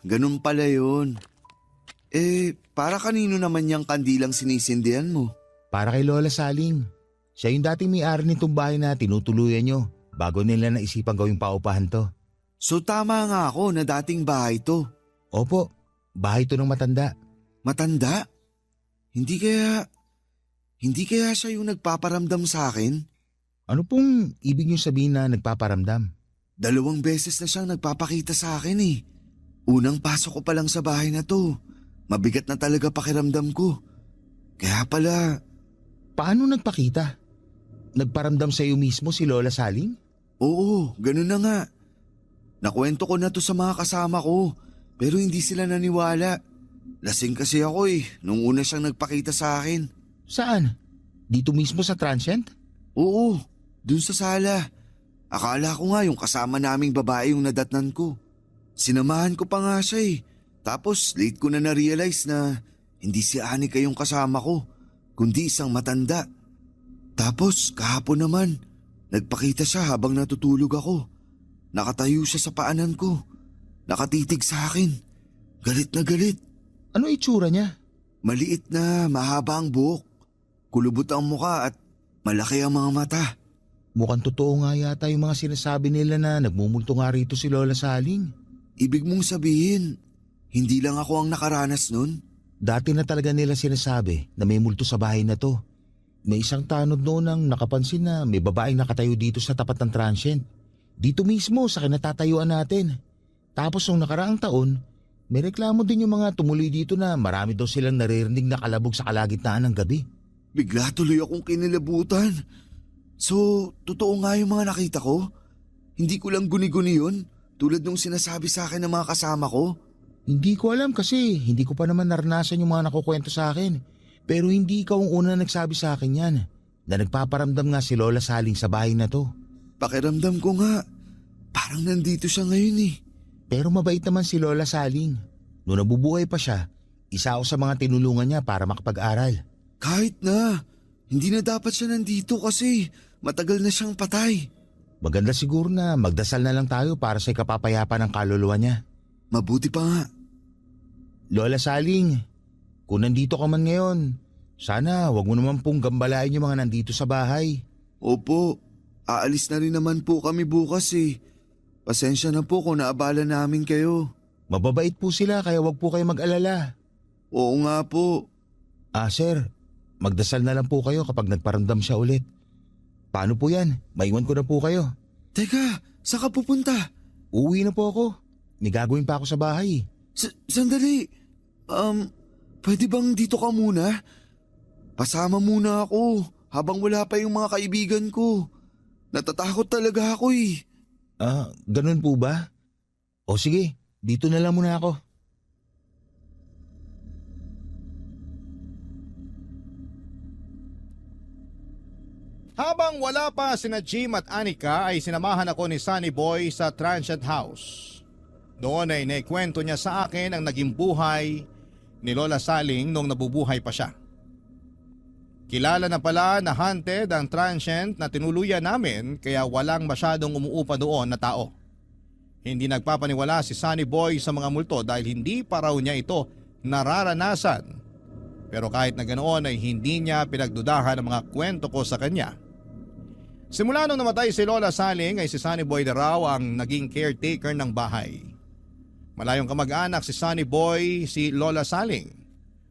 Ganun pala yun. Para kanino naman yung kandilang sinisindihan mo? Para kay Lola Saling. Siya yung dating may-ari nitong bahay na tinutuluyan nyo bago nila naisipang gawing paupahan to. So tama nga ako na dating bahay to. Opo, bahay to ng matanda. Matanda? Hindi kaya siya yung nagpaparamdam sa akin? Ano pong ibig nyo sabihin na nagpaparamdam? 2 beses na siyang nagpapakita sa akin eh. Unang pasok ko pa lang sa bahay na to. Mabigat na talaga pakiramdam ko. Kaya pala... Paano nagpakita? Nagparamdam sa iyo mismo si Lola Saling? Oo, ganun na nga. Nakwento ko na to sa mga kasama ko, pero hindi sila naniwala. Lasing kasi ako eh, nung una siyang nagpakita sa akin. Saan? Dito mismo sa transient? Oo, dun sa sala. Akala ko nga yung kasama naming babae yung nadatnan ko. Sinamahan ko pa nga siya eh. Tapos late ko na na-realize na hindi si Anika yung kasama ko, kundi isang matanda. Tapos kahapon naman, nagpakita siya habang natutulog ako. Nakatayo siya sa paanan ko. Nakatitig sa akin. Galit na galit. Ano itsura niya? Maliit na mahaba ang buhok. kulubot ang muka at malaki ang mga mata. Mukhang totoo nga yata yung mga sinasabi nila na nagmumulto nga rito si Lola Saling. Ibig mong sabihin, hindi lang ako ang nakaranas nun? Dati na talaga nila sinasabi na may multo sa bahay na to. May isang tanod noon ang nakapansin na may babaeng nakatayo dito sa tapat ng transient. Dito mismo sa kinatatayuan natin. Tapos nung nakaraang taon, may reklamo din yung mga tumuloy dito na marami daw silang naririnig na kalabog sa kalagitnaan ng gabi. Bigla tuloy akong kinilabutan. So, totoo nga yung mga nakita ko? Hindi ko lang guni-guni yun, tulad nung sinasabi sa akin ng mga kasama ko. Hindi ko alam kasi hindi ko pa naman naranasan yung mga nakukwento sa akin. Pero hindi ikaw ang una nagsabi sa akin yan, na nagpaparamdam nga si Lola Saling sa bahay na to. Pakiramdam ko nga, parang nandito siya ngayon eh. Pero mabait naman si Lola Saling. Noong nabubuhay pa siya, isa ako sa mga tinulungan niya para makapag-aral. Kahit na, hindi na dapat siya nandito kasi matagal na siyang patay. Maganda siguro na magdasal na lang tayo para sa ikapapayapa ng kaluluwa niya. Mabuti pa nga. Lola Saling, kung nandito ka man ngayon, sana wag mo naman pong gambalain yung mga nandito sa bahay. Opo, aalis na rin naman po kami bukas eh. Pasensya na po kung naabala namin kayo. Mababait po sila kaya wag po kayo mag-alala. Oo nga po. Sir, magdasal na lang po kayo kapag nagparamdam siya ulit. Paano po yan? Maiwan ko na po kayo. Teka, saan ka pupunta? Uuwi na po ako. May gagawin pa ako sa bahay. Sandali. Pwede bang dito ka muna? Pasama muna ako habang wala pa yung mga kaibigan ko. Natatakot talaga ako eh. Ganun po ba? O sige, dito na lang muna ako. Habang wala pa sina Jim at Anika ay sinamahan ako ni Sunny Boy sa transient house. Doon ay naikwento niya sa akin ang naging buhay ni Lola Saling nung nabubuhay pa siya. Kilala na pala na haunted ang transient na tinuluyan namin kaya walang masyadong umuupa doon na tao. Hindi nagpapaniwala si Sunny Boy sa mga multo dahil hindi pa raw niya ito nararanasan. Pero kahit na ganoon ay hindi niya pinagdudahan ang mga kwento ko sa kanya. Simula nung namatay si Lola Saling ay si Sunny Boy na raw ang naging caretaker ng bahay. Malayong kamag-anak si Sunny Boy, si Lola Saling.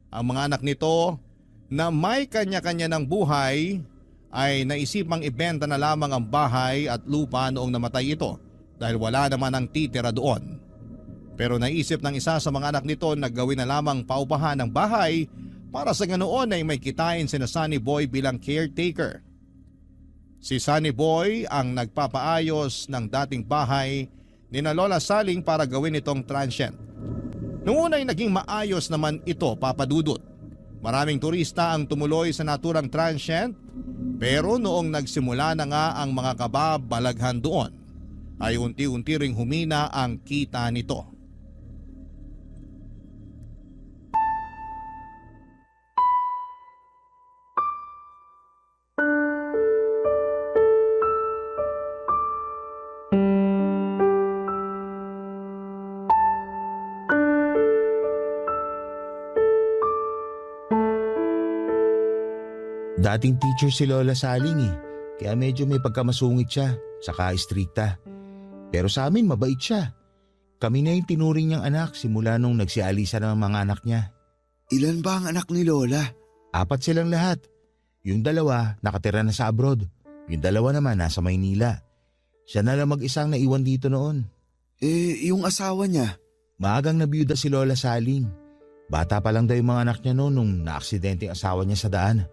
Ang mga anak nito na may kanya-kanya ng buhay ay naisipang ibenta na lamang ang bahay at lupa noong namatay ito dahil wala naman ang titira doon. Pero naisip ng isa sa mga anak nito na gawin na lamang paupahan ng bahay para sa ganoon ay may kitain sina Sunny Boy bilang caretaker. Si Sunny Boy ang nagpapaayos ng dating bahay ni na Lola Saling para gawin itong transient. Noong una ay naging maayos naman ito, Papa Dudut. Maraming turista ang tumuloy sa naturang transient pero noong nagsimula na nga ang mga kababalaghan doon ay unti-unti ring humina ang kita nito. Dating teacher si Lola Saling kaya medyo may pagkamasungit siya, saka istrikta. Pero sa amin mabait siya. Kami na yung tinuring niyang anak simula nung nagsialisa ng mga anak niya. Ilan ba ang anak ni Lola? 4 silang lahat. Yung 2 nakatira na sa abroad. Yung 2 naman nasa Maynila. Siya na lang mag-isang naiwan dito noon. Yung asawa niya? Maagang nabiyuda si Lola Saling. Bata pa lang daw yung mga anak niya noon nung naaksidente ang asawa niya sa daan.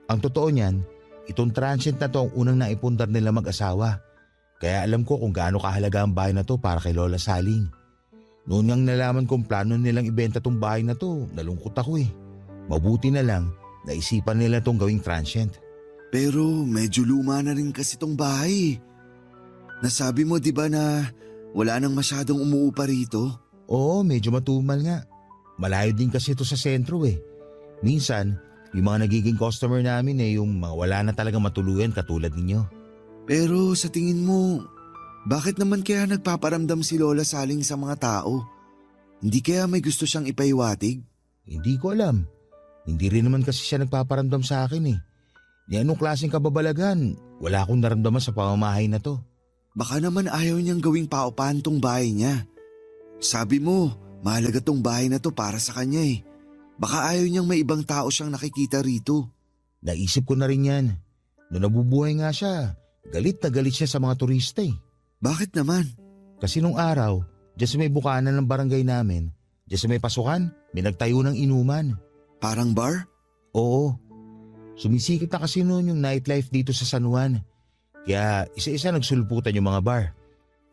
Ang totoo niyan, itong transient na to ang unang naipundar nila mag-asawa. Kaya alam ko kung gaano kahalaga ang bahay na to para kay Lola Saling. Noon ngang nalaman kong plano nilang ibenta tong bahay na to, nalungkot ako eh. Mabuti na lang, naisipan nila tong gawing transient. Pero medyo luma na rin kasi tong bahay. Nasabi mo 'di ba na wala nang masyadong umuupa rito? Oo, medyo matumal nga. Malayo din kasi ito sa sentro eh. Minsan, yung mga nagiging customer namin yung mga wala na talagang matuluyan katulad ninyo. Pero sa tingin mo, bakit naman kaya nagpaparamdam si Lola Saling sa mga tao? Hindi kaya may gusto siyang ipaiwatig? Hindi ko alam. Hindi rin naman kasi siya nagpaparamdam sa akin eh. Ni anong klaseng kababalagan, wala akong naramdaman sa pamamahay na to. Baka naman ayaw niyang gawing paupahan tong bahay niya. Sabi mo, mahalaga tong bahay na to para sa kanya eh. Baka ayaw niyang may ibang tao siyang nakikita rito. Naisip ko na rin yan. Noong nabubuhay nga siya, galit na galit siya sa mga turista eh. Bakit naman? Kasi nung araw, dyan sa may bukana ng barangay namin, dyan sa may pasukan, may nagtayo ng inuman. Parang bar? Oo. Sumisikip na kasi noon yung nightlife dito sa San Juan. Kaya isa-isa nagsulputan yung mga bar.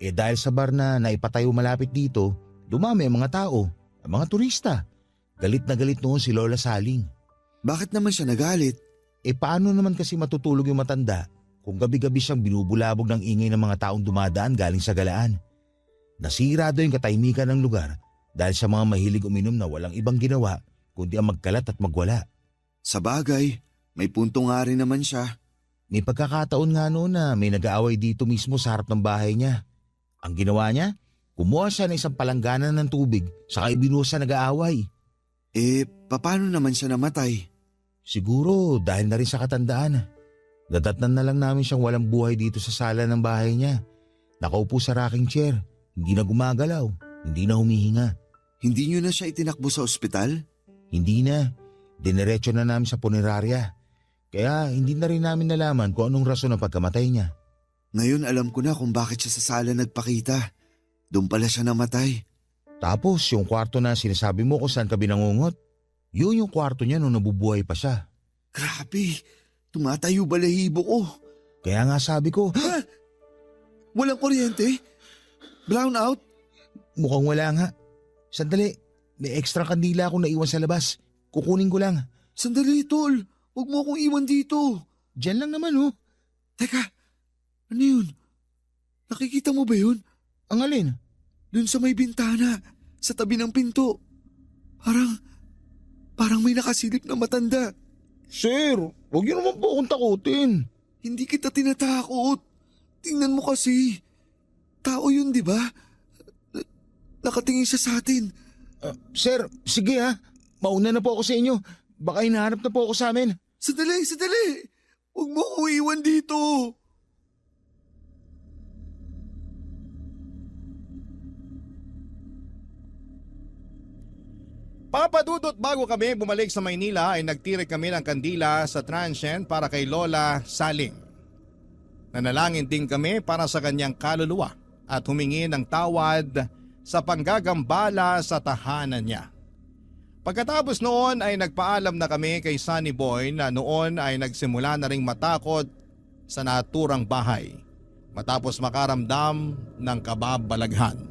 Eh dahil sa bar na naipatayo malapit dito, dumami ang mga tao, ang mga turista. Galit na galit noon si Lola Saling. Bakit naman siya nagalit? Eh paano naman kasi matutulog yung matanda kung gabi-gabi siyang binubulabog ng ingay ng mga taong dumadaan galing sa galaan? Nasira daw yung katahimikan ng lugar dahil sa mga mahilig uminom na walang ibang ginawa kundi ang magkalat at magwala. Sa bagay, may punto nga rin naman siya. May pagkakataon nga noon na may nag-aaway dito mismo sa harap ng bahay niya. Ang ginawa niya, kumuha siya ng isang palangganan ng tubig saka ibinuhos sa nag-aaway. Eh, paano naman siya namatay? Siguro dahil na rin sa katandaan. Nadatnan na lang namin siyang walang buhay dito sa sala ng bahay niya. Nakaupo sa rocking chair, hindi na gumagalaw, hindi na humihinga. Hindi niyo na siya itinakbo sa ospital? Hindi na, diniretso na namin sa punerarya. Kaya hindi na rin namin nalaman kung anong rason ng pagkamatay niya. Ngayon alam ko na kung bakit siya sa sala nagpakita. Doon pala siya namatay. Tapos yung kwarto na sinasabi mo kung saan ka binangungot, yun yung kwarto niya nung nabubuhay pa siya. Grabe, tumatayo balahibo ko. Kaya nga sabi ko, Walang kuryente? Brown out? mukhang wala nga. Sandali, may extra kandila akong naiwan sa labas. Kukunin ko lang. Sandali, tol. Huwag mo akong iwan dito. Diyan lang naman oh. Teka, ano yun? Nakikita mo ba yun? Ang alin? Doon sa may bintana, sa tabi ng pinto. Parang may nakasilip na matanda. Sir, huwag niyo naman po akong takutin. Hindi kita tinatakot. Tingnan mo kasi. Tao yun, di ba? Nakatingin siya sa atin. Sir, sige ha. Mauna na po ako sa inyo. Baka hinahanap na po ako sa amin. Sandali! Huwag mo ko iwan dito. Papadudot bago kami bumalik sa Maynila ay nagtirik kami ng kandila sa transient para kay Lola Saling. Nanalangin din kami para sa kanyang kaluluwa at humingi ng tawad sa panggagambala sa tahanan niya. Pagkatapos noon ay nagpaalam na kami kay Sunny Boy na noon ay nagsimula na ring matakot sa naturang bahay matapos makaramdam ng kababalaghan.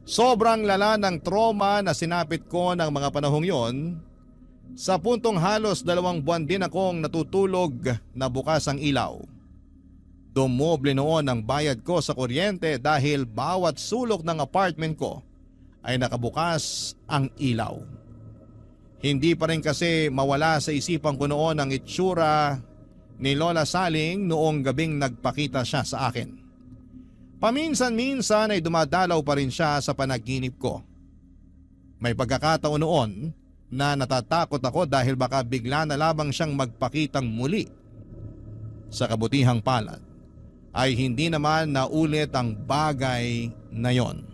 Sobrang lala ng trauma na sinapit ko ng mga panahong yon, sa puntong halos 2 buwan din akong natutulog na bukas ang ilaw. Dumoble noon ang bayad ko sa kuryente dahil bawat sulok ng apartment ko ay nakabukas ang ilaw. Hindi pa rin kasi mawala sa isipan ko noon ang itsura ni Lola Saling noong gabing nagpakita siya sa akin. Paminsan-minsan ay dumadalaw pa rin siya sa panaginip ko. May pagkakataon noon na natatakot ako dahil baka bigla na lamang siyang magpakitang muli. Sa kabutihang palad ay hindi naman naulit ang bagay na yon.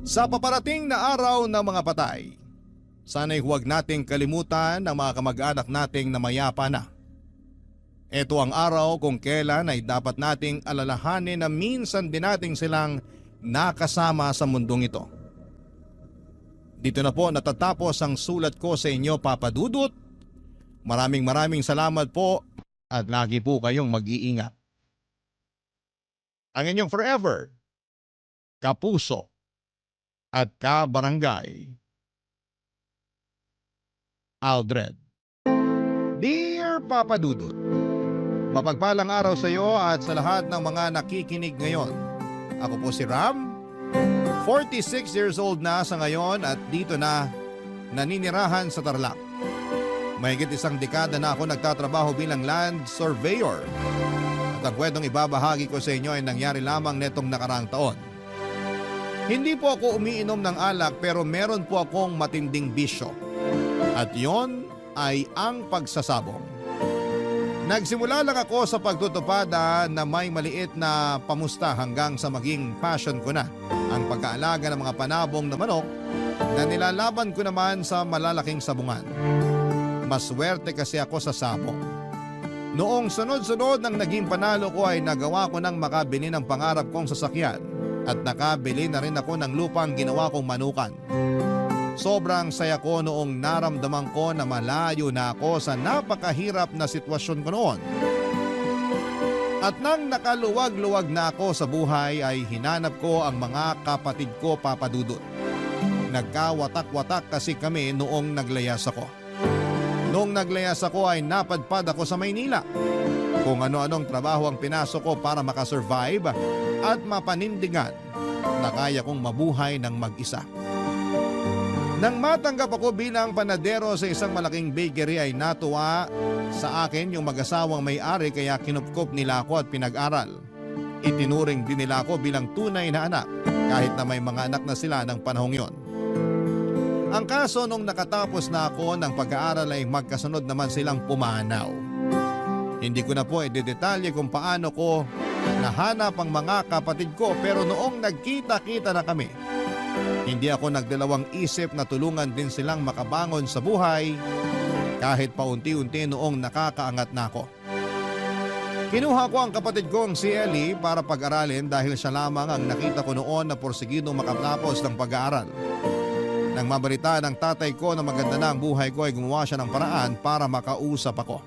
Sa paparating na araw ng mga patay, sana'y huwag nating kalimutan ang mga kamag-anak nating namayapa na. Ito ang araw kung kailan ay dapat nating alalahanin na minsan din nating silang nakasama sa mundong ito. Dito na po natatapos ang sulat ko sa inyo, Papa Dudut. Maraming salamat po at lagi po kayong mag-iingat. Ang inyong forever, kapuso at kabarangay, Aldred. Dear Papa Dudut, mapagpalang araw sa iyo at sa lahat ng mga nakikinig ngayon. Ako po si Ram, 46 years old na sa ngayon at dito na naninirahan sa Tarlac. Mahigit 1 dekada na ako nagtatrabaho bilang land surveyor. At ang kwentong ibabahagi ko sa inyo ay nangyari lamang netong nakaraang taon. Hindi po ako umiinom ng alak pero meron po akong matinding bisyo. At yon ay ang pagsasabong. Nagsimula lang ako sa pagtutupad na may maliit na pamusta hanggang sa maging passion ko na ang pag-aalaga ng mga panabong na manok na nilalaban ko naman sa malalaking sabungan. Maswerte kasi ako sa sabong. Noong sunod-sunod ng naging panalo ko ay nagawa ko ng makabili ng pangarap kong sasakyan at nakabili na rin ako ng lupang ginawa kong manukan. Sobrang saya ko noong naramdaman ko na malayo na ako sa napakahirap na sitwasyon ko noon. At nang nakaluwag-luwag na ako sa buhay ay hinanap ko ang mga kapatid ko, Papa Dudut. Nagkawatak-watak kasi kami noong naglayas ako. Noong naglayas ako ay napadpad ako sa Maynila. Kung ano-anong trabaho ang pinasok ko para makasurvive at mapanindigan na kaya kong mabuhay ng mag-isa. Nang matanggap ako bilang panadero sa isang malaking bakery ay natuwa sa akin yung mag-asawang may-ari kaya kinupkop nila ako at pinag-aral. Itinuring din nila ako bilang tunay na anak kahit na may mga anak na sila ng panahong yon. Ang kaso nung nakatapos na ako ng pag-aaral ay magkasunod naman silang pumanaw. Hindi ko na po idedetalye kung paano ko nahanap ang mga kapatid ko pero noong nagkita-kita na kami, hindi ako nagdalawang isip na tulungan din silang makabangon sa buhay kahit paunti-unti noong nakakaangat na ako. Kinuha ko ang kapatid kong si Ellie para pag-aralin dahil siya lamang ang nakita ko noon na porsigidong makatapos ng pag-aaral. Nang mabalita ng tatay ko na maganda na ang buhay ko ay gumawa siya ng paraan para makausap ako.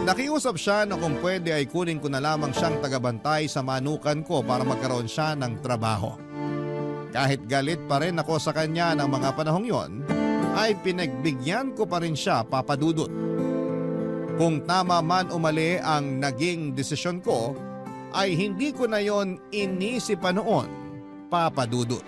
Nakiusap siya na kung pwede ay kunin ko na lamang siyang tagabantay sa manukan ko para magkaroon siya ng trabaho. Kahit galit pa rin ako sa kanya ng mga panahong yon, ay pinagbigyan ko pa rin siya, Papa Dudut. Kung tama man o mali ang naging desisyon ko, ay hindi ko na yon inisip pa noon, Papa Dudut.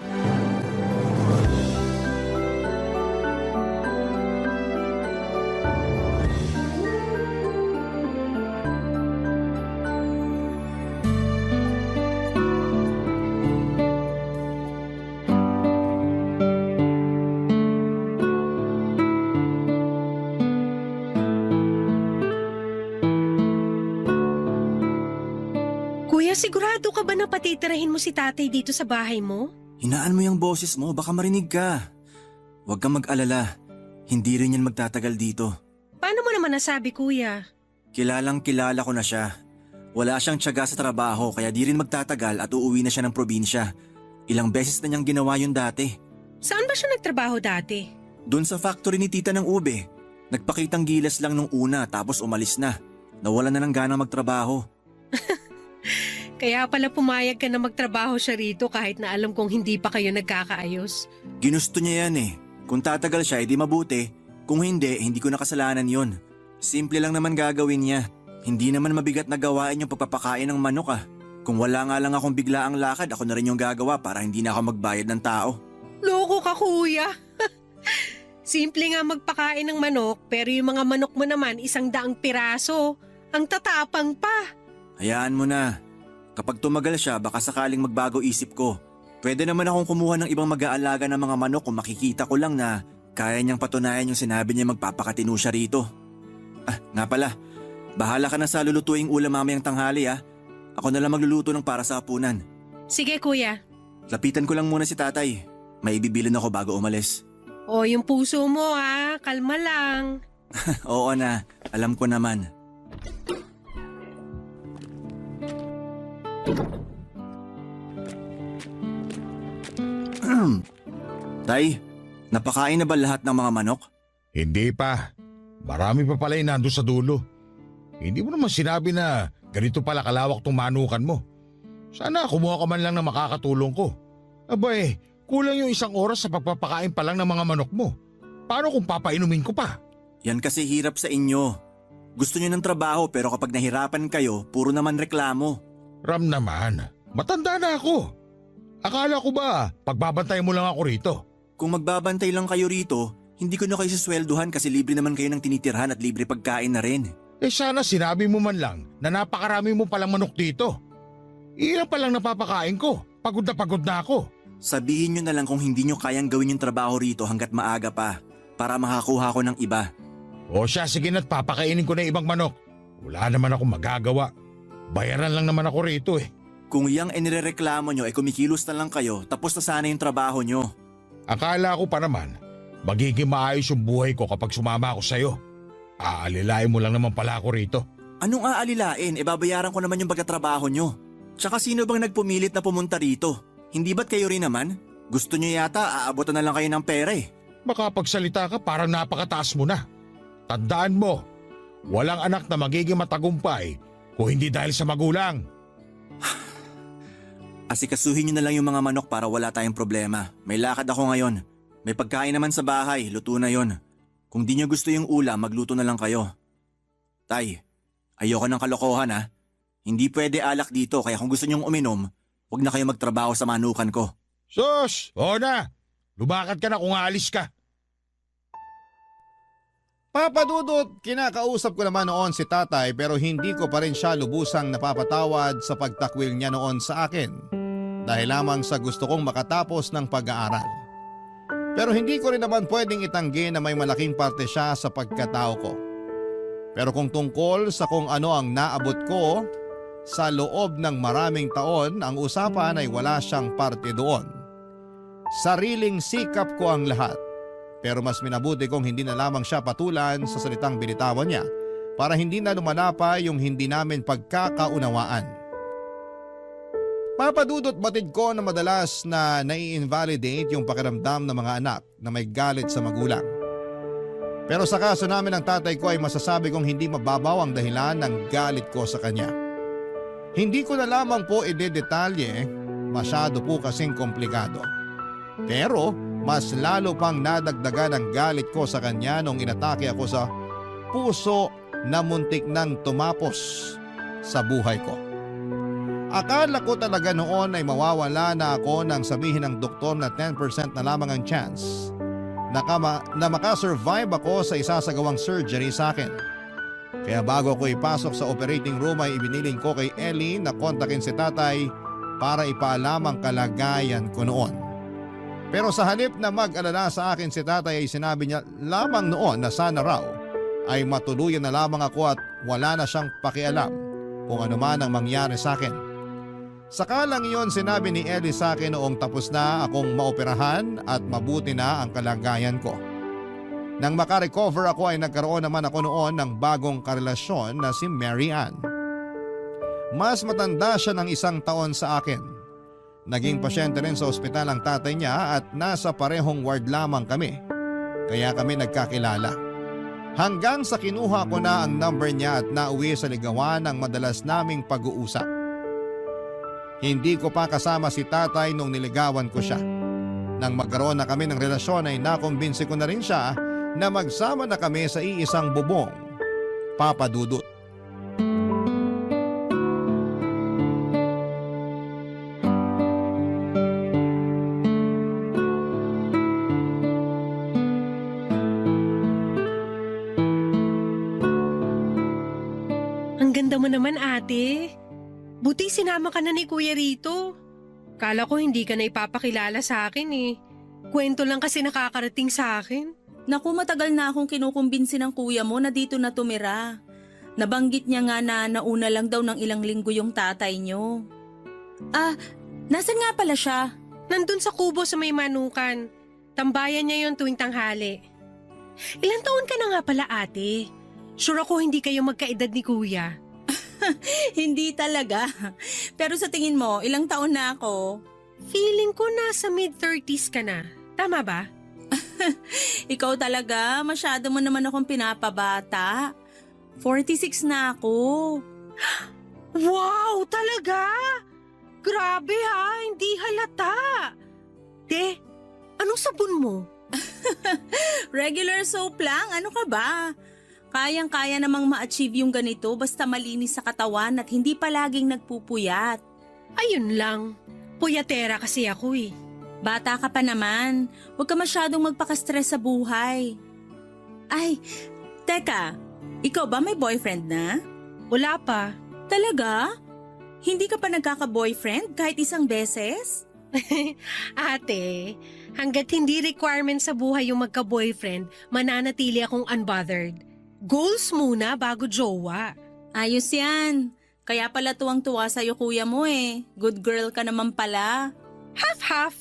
Kuya, sigurado ka ba na patitirahin mo si tatay dito sa bahay mo? Hinaan mo yung boses mo, baka marinig ka. Huwag kang mag-alala, hindi rin yan magtatagal dito. Paano mo naman nasabi, kuya? Kilalang kilala ko na siya. Wala siyang tiyaga sa trabaho kaya di rin magtatagal at uuwi na siya ng probinsya. Ilang beses na niyang ginawa yun dati. Saan ba siya nagtrabaho dati? Doon sa factory ni tita ng ube. Nagpakitang gilas lang nung una tapos umalis na. Nawalan na ng gana magtrabaho. Kaya pala pumayag ka na magtrabaho siya rito kahit na alam kong hindi pa kayo nagkakaayos. Ginusto niya yan eh. Kung tatagal siya, edi mabuti. Kung hindi ko nakasalanan yon. Simple lang naman gagawin niya. Hindi naman mabigat na gawain yung pagpapakain ng manok ah. Kung wala nga lang akong biglaang lakad, ako na rin yung gagawa para hindi na ako magbayad ng tao. Loko ka, kuya. Simple nga magpakain ng manok pero yung mga manok mo naman 100 piraso. Ang tatapang pa. Hayaan mo na. Kapag tumagal siya, baka sakaling magbago isip ko. Pwede naman akong kumuha ng ibang mag-aalaga ng mga manok kung makikita ko lang na kaya niyang patunayan yung sinabi niya magpapakatino siya rito. Ah, nga pala. Bahala ka na sa lulutuing ulam mamayang tanghali ah. Ako na lang magluluto ng para sa hapunan. Sige, kuya. Lapitan ko lang muna si tatay. May ibibilin ako bago umalis. O, yung puso mo ha. Kalma lang. Oo na, alam ko naman. Tay, napakain na ba lahat ng mga manok? Hindi pa. Marami pa pala yung nandun sa dulo. Hindi mo naman sinabi na ganito pala kalawak tong manukan mo. Sana kumuha ka man lang na makakatulong ko. Abay, kulang yung 1 oras sa pagpapakain pa lang ng mga manok mo. Paano kung papainumin ko pa? Yan kasi hirap sa inyo. Gusto nyo ng trabaho pero kapag nahirapan kayo, puro naman reklamo. Ram naman, matanda na ako. Akala ko ba pagbabantay mo lang ako rito? Kung magbabantay lang kayo rito, hindi ko na kayo saswelduhan kasi libre naman kayo ng tinitirhan at libre pagkain na rin. Eh sana sinabi mo man lang na napakarami mo palang manok dito. Ilan pa lang napapakain ko. Pagod na ako. Sabihin nyo na lang kung hindi nyo kayang gawin yung trabaho rito hanggat maaga pa. para makakuha ko ng iba. O siya, sige na't papakainin ko na ibang manok. Wala naman akong magagawa. Bayaran lang naman ako rito eh. Kung yang inirereklamo nyo ay kumikilos na lang kayo, tapos na sana yung trabaho nyo. Akala ko pa naman, magiging maayos yung buhay ko kapag sumama ako sa'yo. Aalilain mo lang naman pala ako rito. Anong aalilain? Babayaran ko naman yung pagkatrabaho nyo. Tsaka sino bang nagpumilit na pumunta rito? Hindi ba't kayo rin naman? Gusto nyo yata aabotan na lang kayo ng pera eh. Makapagsalita ka parang napakataas mo na. Tandaan mo, walang anak na magiging matagumpay kung hindi dahil sa magulang. Asikasuhin nyo na lang yung mga manok para wala tayong problema. May lakad ako ngayon. May pagkain naman sa bahay, luto na yon. Kung di nyo gusto yung ulam, magluto na lang kayo. Tay, ayoko ng kalokohan ha. Hindi pwede alak dito kaya kung gusto nyong uminom, huwag na kayo magtrabaho sa manukan ko. Sus! Oo na! Lumakad ka na kung aalis ka. Papa Dudut, kinakausap ko naman noon si tatay pero hindi ko pa rin siya lubusang napapatawad sa pagtakwil niya noon sa akin. Dahil lamang sa gusto kong makatapos ng pag-aaral. Pero hindi ko rin naman pwedeng itanggi na may malaking parte siya sa pagkatao ko. Pero kung tungkol sa kung ano ang naabot ko sa loob ng maraming taon, ang usapan ay wala siyang parte doon. Sariling sikap ko ang lahat. Pero mas minabuti kong hindi na lamang siya patulan sa salitang binitawan niya para hindi na lumalapa yung hindi namin pagkakaunawaan. Papadudot batid ko na madalas na nai-invalidate yung pakiramdam ng mga anak na may galit sa magulang. Pero sa kaso namin ng tatay ko ay masasabi kong hindi mababaw ang dahilan ng galit ko sa kanya. Hindi ko na lamang po idedetalye, masyado po kasing komplikado. Pero mas lalo pang nadagdagan ang galit ko sa kanya nung inatake ako sa puso na muntik nang tumapos sa buhay ko. Akala ko talaga noon ay mawawala na ako nang sabihin ng doktor na 10% na lamang ang chance na makasurvive ako sa isasagawang surgery sa akin. Kaya bago ko ipasok sa operating room ay ibiniling ko kay Ellie na kontakin si tatay para ipaalam ang kalagayan ko noon. Pero sa halip na mag-alala sa akin si tatay ay sinabi niya lamang noon na sana raw ay matuluyan na lamang ako at wala na siyang pakialam kung ano man ang mangyari sa akin. Sakalang iyon sinabi ni Ellie sa akin noong tapos na akong maoperahan at mabuti na ang kalagayan ko. Nang makarecover ako ay nagkaroon naman ako noon ng bagong karelasyon na si Mary Ann. Mas matanda siya ng 1 taon sa akin. Naging pasyente rin sa ospital ang tatay niya at nasa parehong ward lamang kami. Kaya kami nagkakilala. Hanggang sa kinuha ko na ang number niya at nauwi sa ligawan ng madalas naming pag-uusap. Hindi ko pa kasama si tatay nung niligawan ko siya. Nang magkaroon na kami ng relasyon ay nakumbinsi ko na rin siya na magsama na kami sa iisang bubong. Papa Dudut. Ang ganda mo naman, ate. Buti sinama ka na ni Kuya rito. Kala ko hindi ka na ipapakilala sa akin eh. Kwento lang kasi nakakarating sa akin. Naku, matagal na akong kinukumbinsi ng kuya mo na dito na tumira. Nabanggit niya nga na nauna lang daw ng ilang linggo yung tatay niyo. Nasan nga pala siya? Nandun sa kubo sa may manukan. Tambayan niya yon tuwing tanghali. Ilang taon ka na nga pala, ate? Sure ako hindi kayo magkaedad ni Kuya. Hindi talaga. Pero sa tingin mo, ilang taon na ako? Feeling ko nasa mid-30s ka na. Tama ba? Ikaw talaga, masyado mo naman akong pinapabata. 46 na ako. Wow, talaga? Grabe ha, hindi halata. Anong sabon mo? Regular soap lang, ano ka ba? Kayang-kaya namang ma-achieve yung ganito basta malinis sa katawan at hindi palaging nagpupuyat. Ayun lang. Puyatera kasi ako eh. Bata ka pa naman. Huwag ka masyadong magpaka-stress sa buhay. Ay, teka. Ikaw ba may boyfriend na? Wala pa. Talaga? Hindi ka pa nagkaka-boyfriend kahit isang beses? Ate, hanggat hindi requirement sa buhay yung magka-boyfriend, mananatili akong unbothered. Goals muna bago jowa. Ayos yan. Kaya pala tuwang-tuwa sa'yo kuya mo eh. Good girl ka naman pala. Half-half.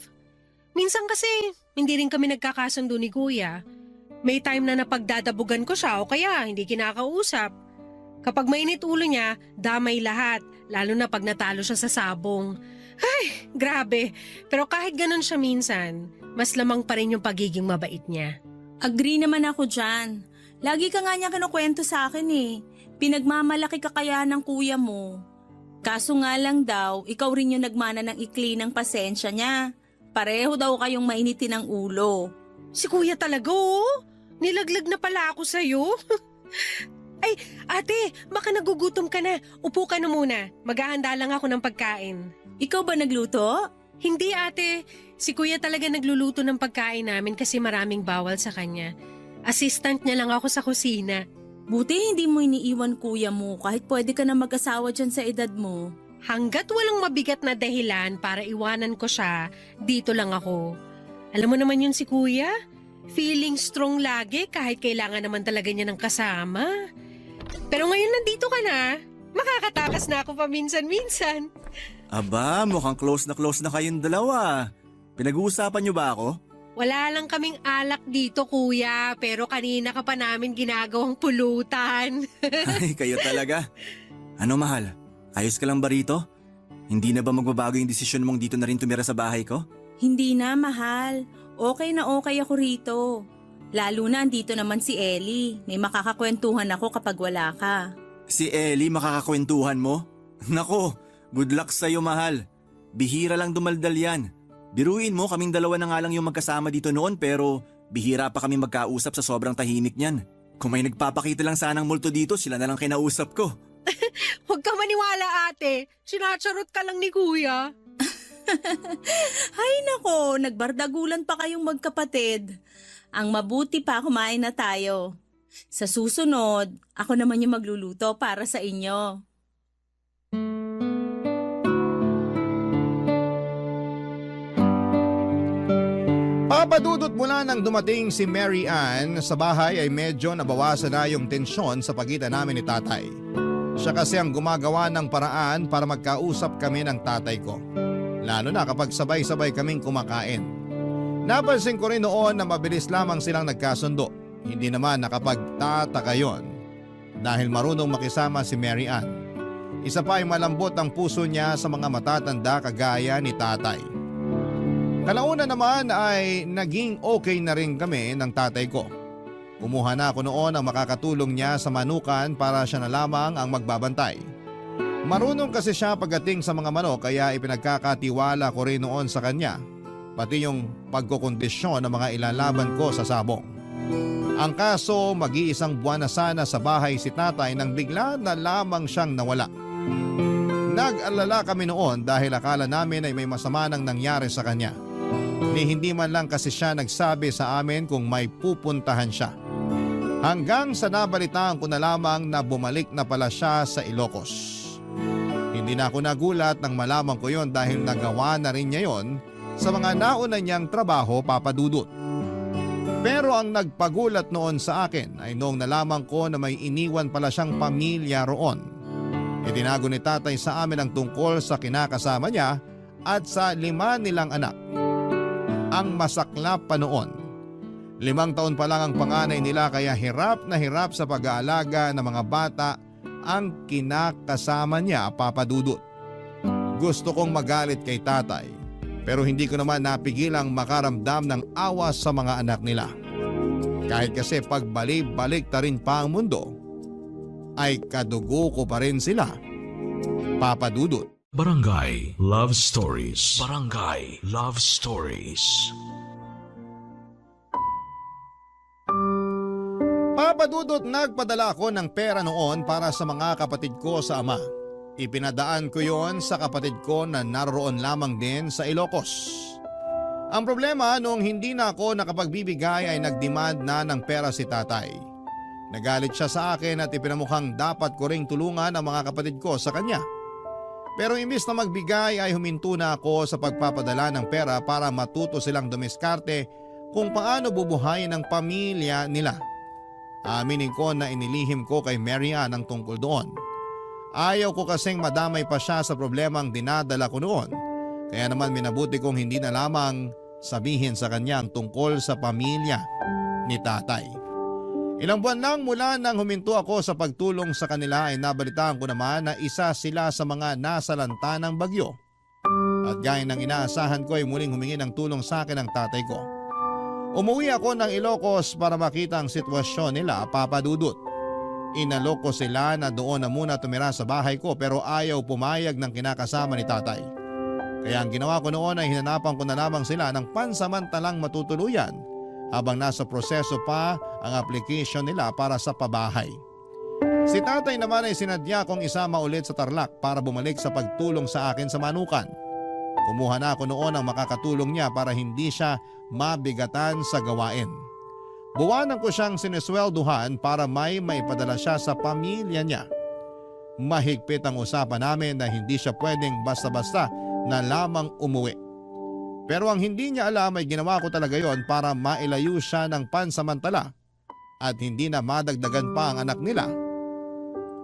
Minsan kasi, hindi rin kami nagkakasundo ni kuya. May time na napagdadabugan ko siya o kaya hindi kinakausap. Kapag mainit ulo niya, damay lahat, lalo na pag natalo siya sa sabong. Ay, grabe. Pero kahit ganun siya minsan, mas lamang pa rin yung pagiging mabait niya. Agree naman ako dyan. Lagi ka nga niya kinukwento sa akin eh. Pinagmamalaki ka kaya ng kuya mo. Kaso nga lang daw, ikaw rin yung nagmana ng ikli ng pasensya niya. Pareho daw kayong mainitin ng ulo. Si kuya talaga oh. Nilaglag na pala ako sa'yo. Ay, ate, baka nagugutom ka na. Upo ka na muna. Maghahanda lang ako ng pagkain. Ikaw ba nagluto? Hindi ate, si kuya talaga nagluluto ng pagkain namin kasi maraming bawal sa kanya. Assistant niya lang ako sa kusina. Buti hindi mo iniiwan kuya mo kahit pwede ka na mag-asawa dyan sa edad mo. Hanggat walang mabigat na dahilan para iwanan ko siya, dito lang ako. Alam mo naman yun si kuya? Feeling strong lagi kahit kailangan naman talaga niya ng kasama. Pero ngayon nandito ka na, makakatakas na ako paminsan-minsan. Aba, mukhang close na kayong dalawa. Pinag-uusapan niyo ba ako? Wala lang kaming alak dito kuya, pero kanina ka pa namin ginagawang pulutan. Ay, kayo talaga. Ano mahal? Ayos ka lang ba rito? Hindi na ba magbabago yung desisyon mong dito na rin tumira sa bahay ko? Hindi na, mahal. Okay na okay ako rito. Lalo na andito naman si Ellie. May makakakwentuhan ako kapag wala ka. Si Ellie makakakwentuhan mo? Nako, good luck sa'yo mahal. Bihira lang dumaldal yan. Biruin mo, kaming dalawa na nga lang yung magkasama dito noon pero bihira pa kami magkausap sa sobrang tahimik niyan. Kung may nagpapakita lang sanang multo dito, sila na lang kinausap ko. Huwag ka maniwala ate, sinacharot ka lang ni kuya. Ay nako, nagbardagulan pa kayong magkapatid. Ang mabuti pa kumain na tayo. Sa susunod, ako naman yung magluluto para sa inyo. Papadudot mula nang dumating si Mary Ann sa bahay ay medyo nabawasan na yung tensyon sa pagitan namin ni tatay. Siya kasi ang gumagawa ng paraan para magkausap kami ng tatay ko. Lalo na kapag sabay-sabay kaming kumakain. Napansin ko rin noon na mabilis lamang silang nagkasundo. Hindi naman nakapagtataka yon dahil marunong makisama si Mary Ann. Isa pa ay malambot ang puso niya sa mga matatanda kagaya ni tatay. Kalauna naman ay naging okay na rin kami ng tatay ko. Kumuha na ako noon ang makakatulong niya sa manukan para siya na lamang ang magbabantay. Marunong kasi siya pagdating sa mga manok kaya ipinagkakatiwala ko rin noon sa kanya, pati yung pagkukondisyon ng mga ilalaban ko sa sabong. Ang kaso, mag-iisang buwan na sana sa bahay si tatay nang bigla na lamang siyang nawala. Nag-alala kami noon dahil akala namin ay may masama nang nangyari sa kanya. Ni hindi man lang kasi siya nagsabi sa amin kung may pupuntahan siya. Hanggang sa nabalitaan ko na lamang na bumalik na pala siya sa Ilocos. Hindi na ako nagulat nang malaman ko yon dahil nagawa na rin niya yon sa mga nauna niyang trabaho, papadudot. Pero ang nagpagulat noon sa akin ay noong nalaman ko na may iniwan pala siyang pamilya roon. Itinago ni tatay sa amin ang tungkol sa kinakasama niya at sa 5 nilang anak. Ang masaklap pa noon, 5 taon pa lang ang panganay nila kaya hirap na hirap sa pag-aalaga ng mga bata ang kinakasama niya, papadudot. Gusto kong magalit kay tatay pero hindi ko naman napigilang makaramdam ng awa sa mga anak nila. Kahit kasi pagbalik-balik ta rin pa ang mundo, ay kadugo ko pa rin sila, papadudot. Barangay Love Stories. Barangay Love Stories. Papadudot, nagpadala ako ng pera noon para sa mga kapatid ko sa ama. Ipinadaan ko yon sa kapatid ko na naroon lamang din sa Ilocos. Ang problema, noong hindi na ako nakapagbibigay ay nagdemand na ng pera si tatay. Nagalit siya sa akin at ipinamukhang dapat ko ring tulungan ang mga kapatid ko sa kanya. Pero imbis na magbigay ay huminto na ako sa pagpapadala ng pera para matuto silang dumiskarte kung paano bubuhayin ang pamilya nila. Aminin ko na inilihim ko kay Mary Ann ang tungkol doon. Ayaw ko kasing madamay pa siya sa problemang dinadala ko noon. Kaya naman minabuti kong hindi na lamang sabihin sa kanya ang tungkol sa pamilya ni tatay. Ilang buwan lang mula nang huminto ako sa pagtulong sa kanila ay nabalitaan ko naman na isa sila sa mga nasalanta ng bagyo. At gaya ng inaasahan ko ay muling humingi ng tulong sa akin ang tatay ko. Umuwi ako ng Ilocos para makita ang sitwasyon nila, Papa Dudut. Inalok ko sila na doon na muna tumira sa bahay ko pero ayaw pumayag ng kinakasama ni tatay. Kaya ang ginawa ko noon ay hinanapan ko na lamang sila ng pansamantalang matutuluyan habang nasa proseso pa ang application nila para sa pabahay. Si tatay naman ay sinadya kong isama ulit sa Tarlac para bumalik sa pagtulong sa akin sa Manukan. Kumuha na ako noon ang makakatulong niya para hindi siya mabigatan sa gawain. Buwanan ko siyang sineswelduhan para may maipadala siya sa pamilya niya. Mahigpit ang usapan namin na hindi siya pwedeng basta-basta na lamang umuwi. Pero ang hindi niya alam ay ginawa ko talaga yon para mailayo siya ng pansamantala at hindi na madagdagan pa ang anak nila,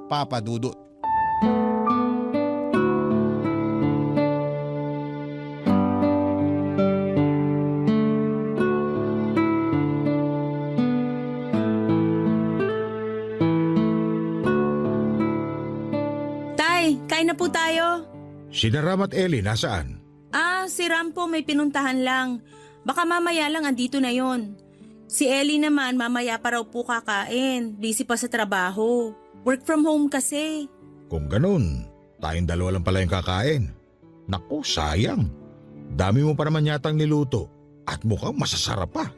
Papa Dudut. Tay, kain na po tayo. Sina Ram at Ellie, nasaan? Si Ram po may pinuntahan lang. Baka mamaya lang andito na yon. Si Ellie naman mamaya pa raw po kakain. Busy pa sa trabaho. Work from home kasi. Kung ganun, tayong dalawa lang pala yung kakain. Naku, sayang. Dami mo pa naman yatang niluto at mukhang masasarap pa.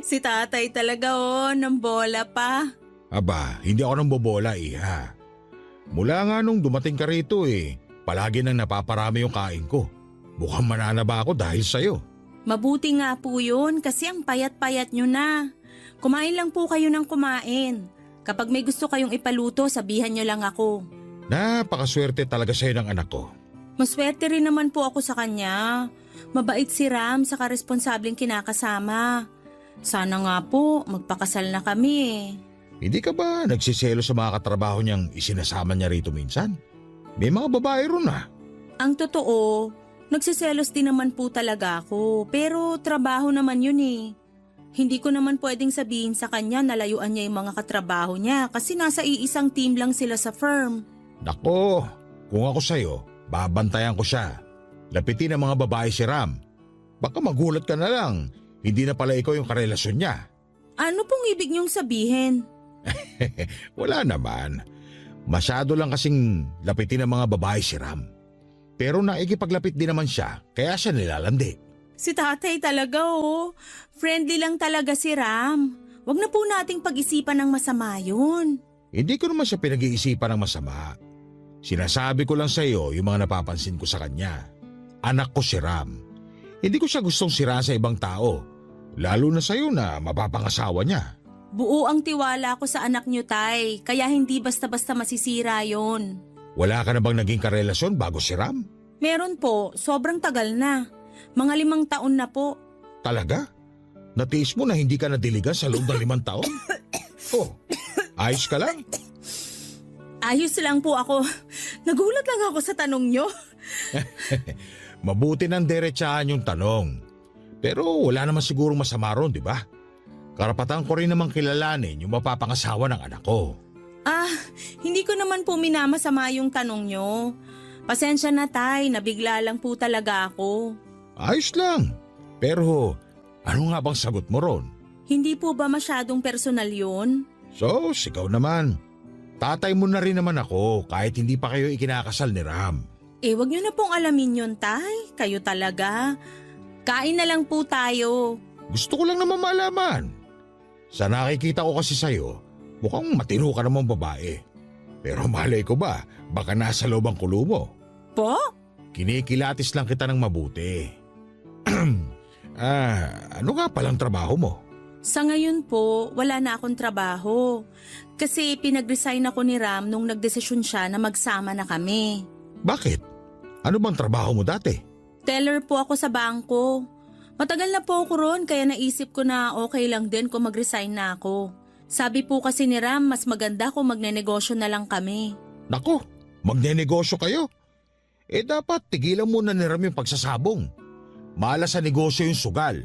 Si tatay talaga ng bola pa. Aba, hindi ako nang bobola, iha. Mula nga nung dumating ka rito palagi nang napaparami yung kain ko. Mukhang mananaba ako dahil sa'yo. Mabuti nga po yun kasi ang payat-payat nyo na. Kumain lang po kayo ng kumain. Kapag may gusto kayong ipaluto, sabihan nyo lang ako. Napakaswerte talaga sa'yo ng anak ko. Maswerte rin naman po ako sa kanya. Mabait si Ram sa responsabling kinakasama. Sana nga po magpakasal na kami Hindi ka ba nagsiselo sa mga katrabaho niyang isinasama niya rito minsan? May mga babae ron Ang totoo, nagsiselos din naman po talaga ako. Pero trabaho naman yun Hindi ko naman pwedeng sabihin sa kanya na layuan niya yung mga katrabaho niya kasi nasa iisang team lang sila sa firm. Nako, kung ako sa'yo, babantayan ko siya. Lapitin ang mga babae si Ram. Baka magulat ka na lang, hindi na pala ikaw yung karelasyon niya. Ano pong ibig niyong sabihin? Wala naman. Masyado lang kasing lapitin ang mga babae si Ram. Pero naikipaglapit din naman siya, kaya siya nilalandi. Si tatay talaga Friendly lang talaga si Ram. Wag na po nating pag-isipan ng masama yun. Hindi ko naman siya pinag-iisipan ng masama. Sinasabi ko lang sa iyo yung mga napapansin ko sa kanya. Anak ko si Ram. Hindi ko siya gustong siraan sa ibang tao. Lalo na sa iyo na mapapangasawa niya. Buo ang tiwala ko sa anak niyo, Tay. Kaya hindi basta-basta masisira yon. Wala ka na bang naging karelasyon bago si Ram? Meron po, sobrang tagal na. Mga 5 taon na po. Talaga? Natiis mo na hindi ka nadiligan sa loob ng 5 taon? Oh, ayos ka lang? Ayos lang po ako. Nagulat lang ako sa tanong niyo. Mabuti nang diretsahan yung tanong. Pero wala naman sigurong masama ron, di ba? Karapatan ko rin namang kilalanin yung mapapangasawa ng anak ko. Hindi ko naman po minamasama yung tanong niyo. Pasensya na, Tay, nabigla lang po talaga ako. Ayos lang. Pero ano nga bang sagot mo ron? Hindi po ba masyadong personal yun? So, sigaw naman. Tatay mo na rin naman ako kahit hindi pa kayo ikinakasal ni Ram. Wag niyo na pong alamin yun, Tay. Kayo talaga. Kain na lang po tayo. Gusto ko lang naman malaman. Sa nakikita ko kasi sa'yo, mukhang matino ka namang babae. Pero malay ko ba, baka nasa loob ang kulo mo. Po? Kinikilatis lang kita ng mabuti. Ano nga palang trabaho mo? Sa ngayon po, wala na akong trabaho. Kasi pinag-resign ako ni Ram nung nagdesisyon siya na magsama na kami. Bakit? Ano bang trabaho mo dati? Teller po ako sa bangko. Matagal na po ako ron kaya naisip ko na okay lang din kung mag-resign na ako. Sabi po kasi ni Ram mas maganda kung magnenegosyo na lang kami. Nako, magnenegosyo kayo. Dapat tigilan muna ni Ram yung pagsasabong. Malas sa negosyo yung sugal.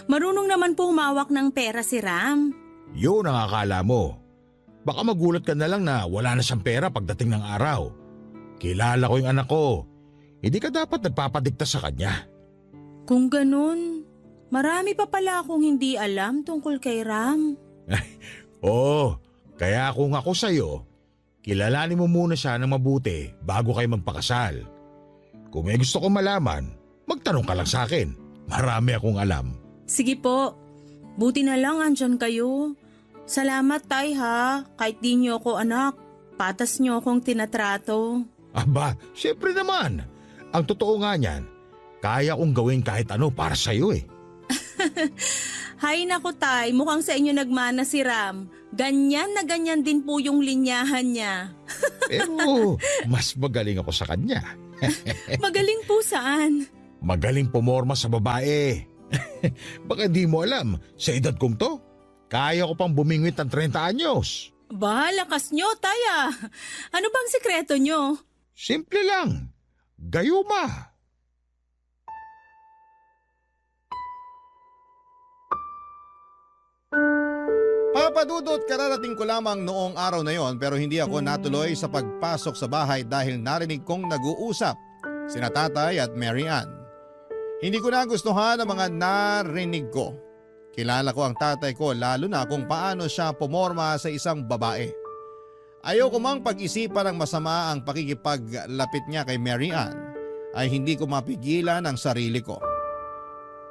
Marunong naman po humawak ng pera si Ram. Yun ang akala mo. Baka magulat ka na lang na wala na siyang pera pagdating ng araw. Kilala ko yung anak ko. Hindi ka dapat nagpapadikta sa kanya. Kung ganun, marami pa pala akong hindi alam tungkol kay Ram. Oo, kaya kung ako sa'yo, kilalanin mo muna siya ng mabuti bago kayo magpakasal. Kung may gusto kong malaman, magtanong ka lang sa akin. Marami akong alam. Sige po, buti na lang andyan kayo. Salamat tay ha, kahit di niyo ako anak, patas niyo akong tinatrato. Aba, syempre naman. Ang totoo nga niyan, kaya kong gawin kahit ano para sa'yo eh. Hay naku tay, mukhang sa inyo nagmana si Ram. Ganyan na ganyan din po yung linyahan niya. Pero mas magaling ako sa kanya. Magaling po saan? Magaling pumorma sa babae. Baka di mo alam, sa edad kong to, kaya ko pang bumingwit ng 30 anyos. Ba, lakas nyo taya. Ano bang sikreto nyo? Simple lang, gayuma. Papadudot, kararating ko lamang noong araw na yon pero hindi ako natuloy sa pagpasok sa bahay dahil narinig kong nag-uusap sina Tatay at Mary Ann. Hindi ko nagustuhan ang mga narinig ko. Kilala ko ang tatay ko lalo na kung paano siya pumorma sa isang babae. Ayaw ko mang pag-isipan ng masama ang pakikipaglapit niya kay Mary Ann ay hindi ko mapigilan ang sarili ko.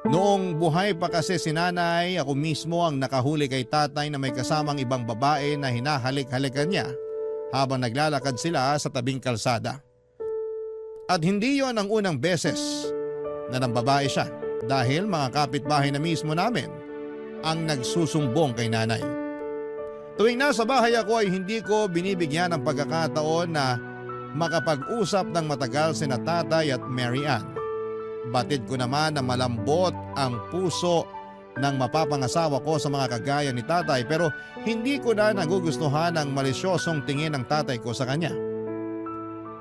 Noong buhay pa kasi si nanay, ako mismo ang nakahuli kay tatay na may kasamang ibang babae na hinahalik-halikan niya habang naglalakad sila sa tabing kalsada. At hindi yon ang unang beses na nang babae siya dahil mga kapitbahay na mismo namin ang nagsusumbong kay nanay. Tuwing nasa bahay ako ay hindi ko binibigyan ng pagkakataon na makapag-usap ng matagal sina Tatay at Mary Ann. Batid ko naman na malambot ang puso ng mapapangasawa ko sa mga kagaya ni tatay pero hindi ko na nagugustuhan ang malisyosong tingin ng tatay ko sa kanya.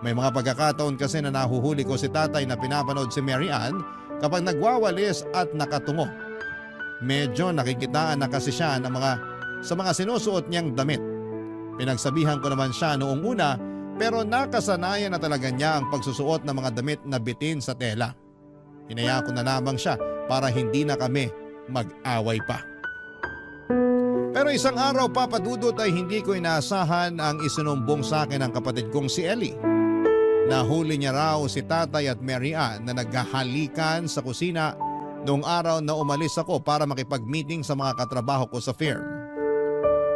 May mga pagkakataon kasi na nahuhuli ko si tatay na pinapanood si Mary Ann kapag nagwawalis at nakatungo. Medyo nakikitaan na kasi siya sa mga sinusuot niyang damit. Pinagsabihan ko naman siya noong una pero nakasanayan na talaga niya ang pagsusuot ng mga damit na bitin sa tela. Hinaya ko na lamang siya para hindi na kami mag-away pa. Pero isang araw papadudot ay hindi ko inaasahan ang isinumbong sa akin ng kapatid kong si Ellie. Nahuli niya raw si Tatay at Mary Ann na naghahalikan sa kusina noong araw na umalis ako para makipag-meeting sa mga katrabaho ko sa firm.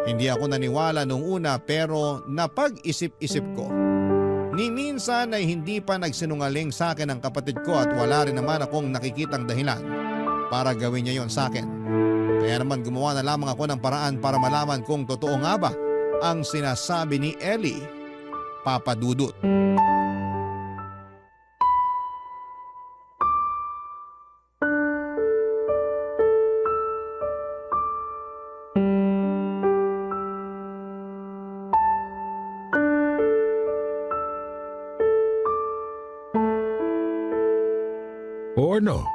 Hindi ako naniwala noong una pero napag-isip-isip ko. Ni minsan ay hindi pa nagsinungaling sa akin ang kapatid ko at wala rin naman akong nakikitang dahilan para gawin niya yon sa akin. Kaya naman gumawa na lamang ako ng paraan para malaman kung totoo nga ba ang sinasabi ni Ellie, papadudot. O ano,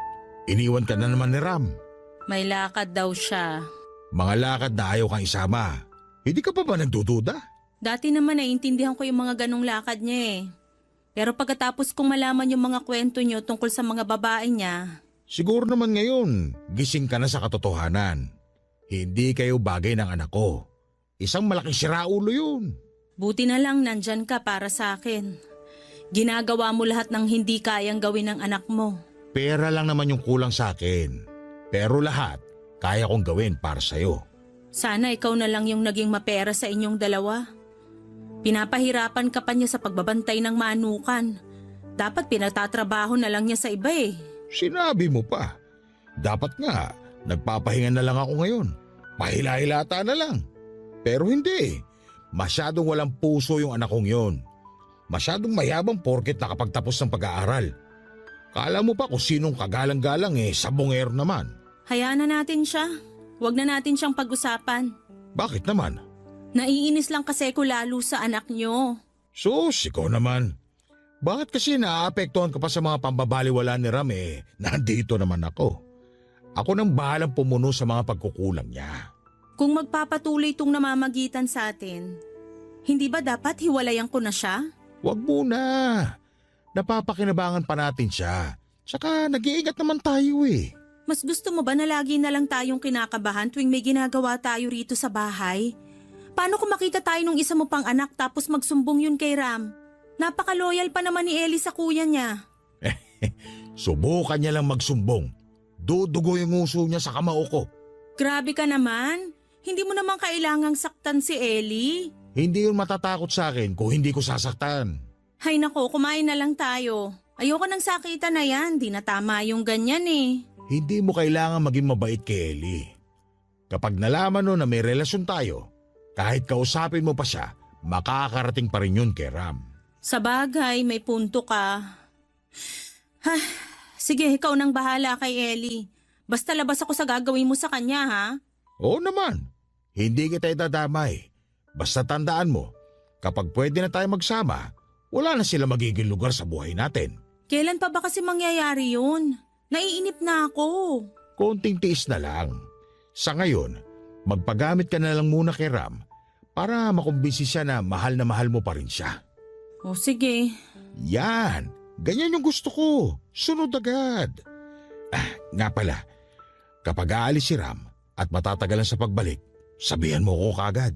iniwan ka na naman ni Ram. May lakad daw siya. Mga lakad na ayaw kang isama. Hindi ka pa ba nagdududa? Dati naman naiintindihan ko yung mga ganong lakad niya eh. Pero pagkatapos kong malaman yung mga kwento niyo tungkol sa mga babae niya. Siguro naman ngayon, gising ka na sa katotohanan. Hindi kayo bagay ng anak ko. Isang malaking siraulo yun. Buti na lang nandyan ka para sa akin. Ginagawa mo lahat ng hindi kayang gawin ng anak mo. Pera lang naman yung kulang sa akin. Pero lahat, kaya kong gawin para sa'yo. Sana ikaw na lang yung naging mapera sa inyong dalawa. Pinapahirapan ka pa niya sa pagbabantay ng manukan. Dapat pinatatrabaho na lang niya sa iba eh. Sinabi mo pa. Dapat nga, nagpapahinga na lang ako ngayon. Pahila-hilata na lang. Pero hindi. Masyadong walang puso yung anak kong yon. Masyadong mayabang porket nakapagtapos ng pag-aaral. Kala mo pa kung sinong kagalang-galang sabongero naman. Hayaan na natin siya. Huwag na natin siyang pag-usapan. Bakit naman? Naiinis lang kasi ko lalo sa anak niyo. Sus, ikaw naman. Bakit kasi naaapektuhan ka pa sa mga pambabaliwala ni Ram nandito naman ako. Ako nang bahalang pumuno sa mga pagkukulang niya. Kung magpapatuloy itong namamagitan sa atin, hindi ba dapat hiwalayan ko na siya? Huwag muna. Napapakinabangan pa natin siya. Tsaka nag-iingat naman tayo Mas gusto mo ba na lagi na lang tayong kinakabahan tuwing may ginagawa tayo rito sa bahay? Paano kung makita tayo nung isa mo pang anak tapos magsumbong yun kay Ram? Napaka-loyal pa naman ni Ellie sa kuya niya. Subukan niya lang magsumbong. Dudugo yung uso niya sa kamao ko. Grabe ka naman. Hindi mo naman kailangang saktan si Ellie. Hindi yun matatakot sa akin kung hindi ko sasaktan. Hay nako, kumain na lang tayo. Ayoko nang sakitan na yan. Di na tama yung ganyan Hindi mo kailangan maging mabait kay Ellie. Kapag nalaman no na may relasyon tayo, kahit kausapin mo pa siya, makakarating pa rin yun kay Ram. Sa bagay, may punto ka. Sige, ikaw nang bahala kay Ellie. Basta labas ako sa gagawin mo sa kanya, ha? Oo naman. Hindi kita itadamay. Basta tandaan mo, kapag pwede na tayo magsama, wala na sila magiging lugar sa buhay natin. Kailan pa ba kasi mangyayari yun? Naiinip na ako. Konting tiis na lang. Sa ngayon, magpagamit ka na lang muna kay Ram para makumbinsi siya na mahal mo pa rin siya. O sige. Yan! Ganyan yung gusto ko. Sunod agad. Nga pala, kapag aalis si Ram at matatagalan sa pagbalik, sabihan mo ko kagad.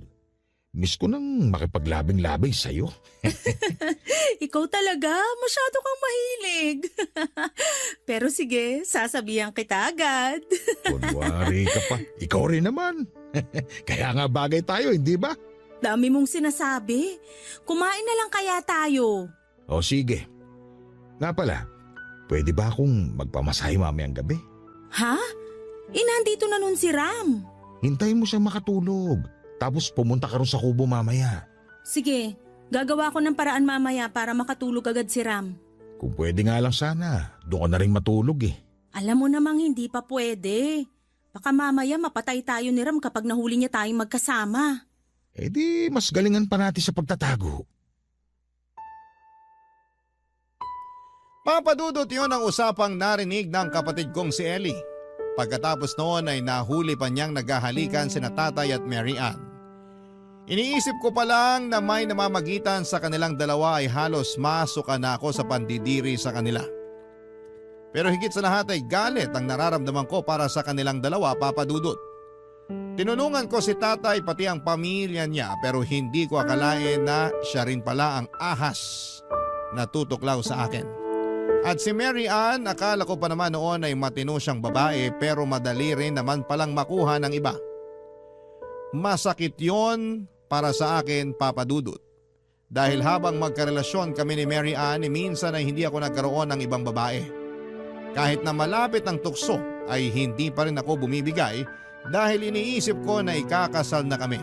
Miss ko nang makipaglabing-labing sa'yo. Ikaw talaga, masyado kang mahilig. Pero sige, sasabihan kita agad. Kunwari ka pa. Ikaw rin naman. Kaya nga bagay tayo, hindi ba? Dami mong sinasabi. Kumain na lang kaya tayo. O sige. Nga pala, pwede ba akong magpamasahe mamayang gabi? Ha? Nandito na nun si Ram. Hintayin mo siyang makatulog. Tapos pumunta ka rin sa kubo mamaya. Sige, gagawa ko ng paraan mamaya para makatulog agad si Ram. Kung pwede nga lang sana, doon ka na rin matulog Alam mo namang hindi pa pwede. Baka mamaya mapatay tayo ni Ram kapag nahuli niya tayong magkasama. Di mas galingan pa natin sa pagtatago. Papadudot yun ang usapang narinig ng kapatid kong si Ellie. Pagkatapos noon ay nahuli pa niyang naghahalikan sina Tatay at Mary Ann. Iniisip ko pa lang na may namamagitan sa kanilang dalawa ay halos masuka na ako sa pandidiri sa kanila. Pero higit sa lahat ay galit ang nararamdaman ko para sa kanilang dalawa, Papadudot. Tinunungan ko si Tatay pati ang pamilya niya pero hindi ko akalain na siya rin pala ang ahas na tutuklaw sa akin. At si Mary Ann, akala ko pa naman noon ay matino siyang babae pero madali rin naman palang makuha ng iba. Masakit yon para sa akin, Papadudot. Dahil habang magkarelasyon kami ni Mary Ann, minsan ay hindi ako nagkaroon ng ibang babae. Kahit na malapit ang tukso ay hindi pa rin ako bumibigay dahil iniisip ko na ikakasal na kami.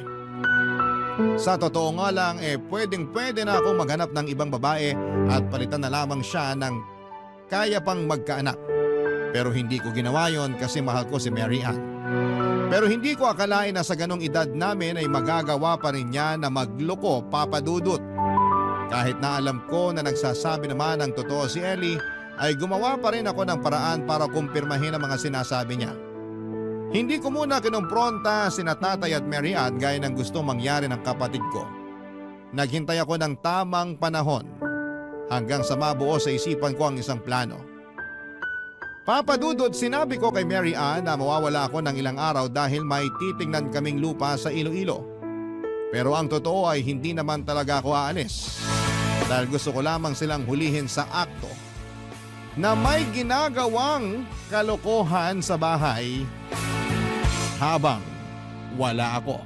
Sa totoo nga lang pwedeng-pwede na ako maghanap ng ibang babae at palitan na lamang siya ng kaya pang magkaanak. Pero hindi ko ginawa yon kasi mahal ko si Mary Ann. Pero hindi ko akalain na sa ganong edad namin ay magagawa pa rin niya na magloko, Papadudot. Kahit na alam ko na nagsasabi naman ng totoo si Ellie, ay gumawa pa rin ako ng paraan para kumpirmahin ang mga sinasabi niya. Hindi ko muna kinumpronta sina Tatay at Mary Ann gaya ng gusto mangyari ng kapatid ko. Naghintay ako ng tamang panahon hanggang sa mabuo sa isipan ko ang isang plano. Papadudot, sinabi ko kay Mary Ann na mawawala ako ng ilang araw dahil may titingnan kaming lupa sa Iloilo. Pero ang totoo ay hindi naman talaga ako aalis dahil gusto ko lamang silang hulihin sa akto na may ginagawang kalokohan sa bahay habang wala ako.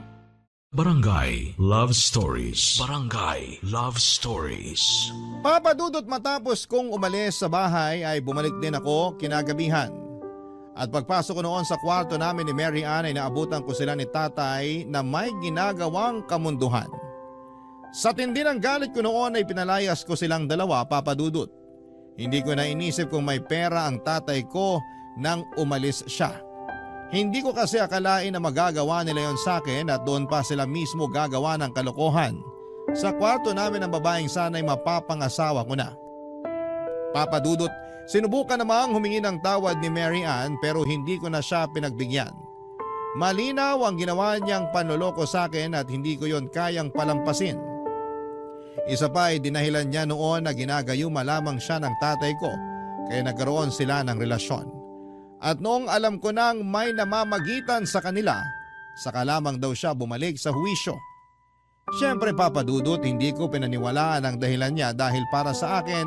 Barangay Love Stories. Barangay Love Stories. Papadudot, matapos kong umalis sa bahay ay bumalik din ako kinagabihan. At pagpasok ko noon sa kwarto namin ni Mary Ann ay naabutan ko sila ni Tatay na may ginagawang kamunduhan. Sa tindi ng galit ko noon ay pinalayas ko silang dalawa, Papa Dudut. Hindi ko na inisip kung may pera ang tatay ko nang umalis siya. Hindi ko kasi akalain na magagawa nila yon sa akin at doon pa sila mismo gagawa ng kalokohan sa kwarto namin ng babaeng sana'y mapapangasawa ko na. Papa Dudut, sinubukan namang humingi ng tawad ni Mary Ann pero hindi ko na siya pinagbigyan. Malinaw ang ginawa niyang panloloko sa akin at hindi ko yon kayang palampasin. Isa pa ay dinahilan niya noon na ginagayuma lamang siya ng tatay ko kaya nagkaroon sila ng relasyon. At noong alam ko nang may namamagitan sa kanila, saka lamang daw siya bumalik sa huwisyo. Siyempre Papa Dudut, hindi ko pinaniwalaan ang dahilan niya dahil para sa akin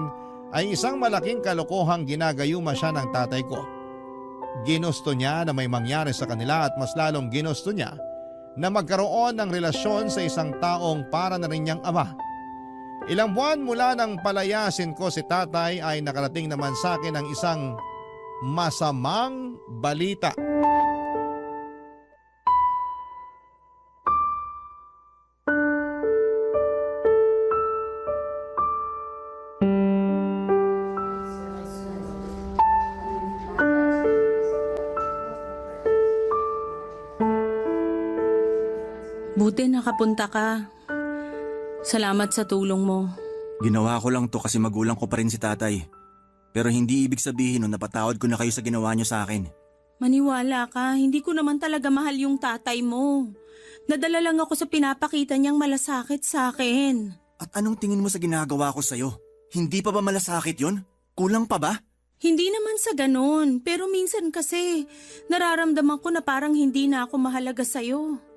ay isang malaking kalokohang ginagayuma siya ng tatay ko. Ginusto niya na may mangyari sa kanila at mas lalong ginusto niya na magkaroon ng relasyon sa isang taong para na rin niyang ama. Ilang buwan mula nang palayasin ko si tatay ay nakarating naman sa akin ang isang masamang balita. Buti nakapunta ka. Salamat sa tulong mo. Ginawa ko lang to kasi magulang ko pa rin si tatay. Pero hindi ibig sabihin nun napatawad ko na kayo sa ginawa niyo sa akin. Maniwala ka, hindi ko naman talaga mahal yung tatay mo. Nadala lang ako sa pinapakita niyang malasakit sa akin. At anong tingin mo sa ginagawa ko sa'yo? Hindi pa ba malasakit yon? Kulang pa ba? Hindi naman sa ganun, pero minsan kasi nararamdaman ko na parang hindi na ako mahalaga sa'yo.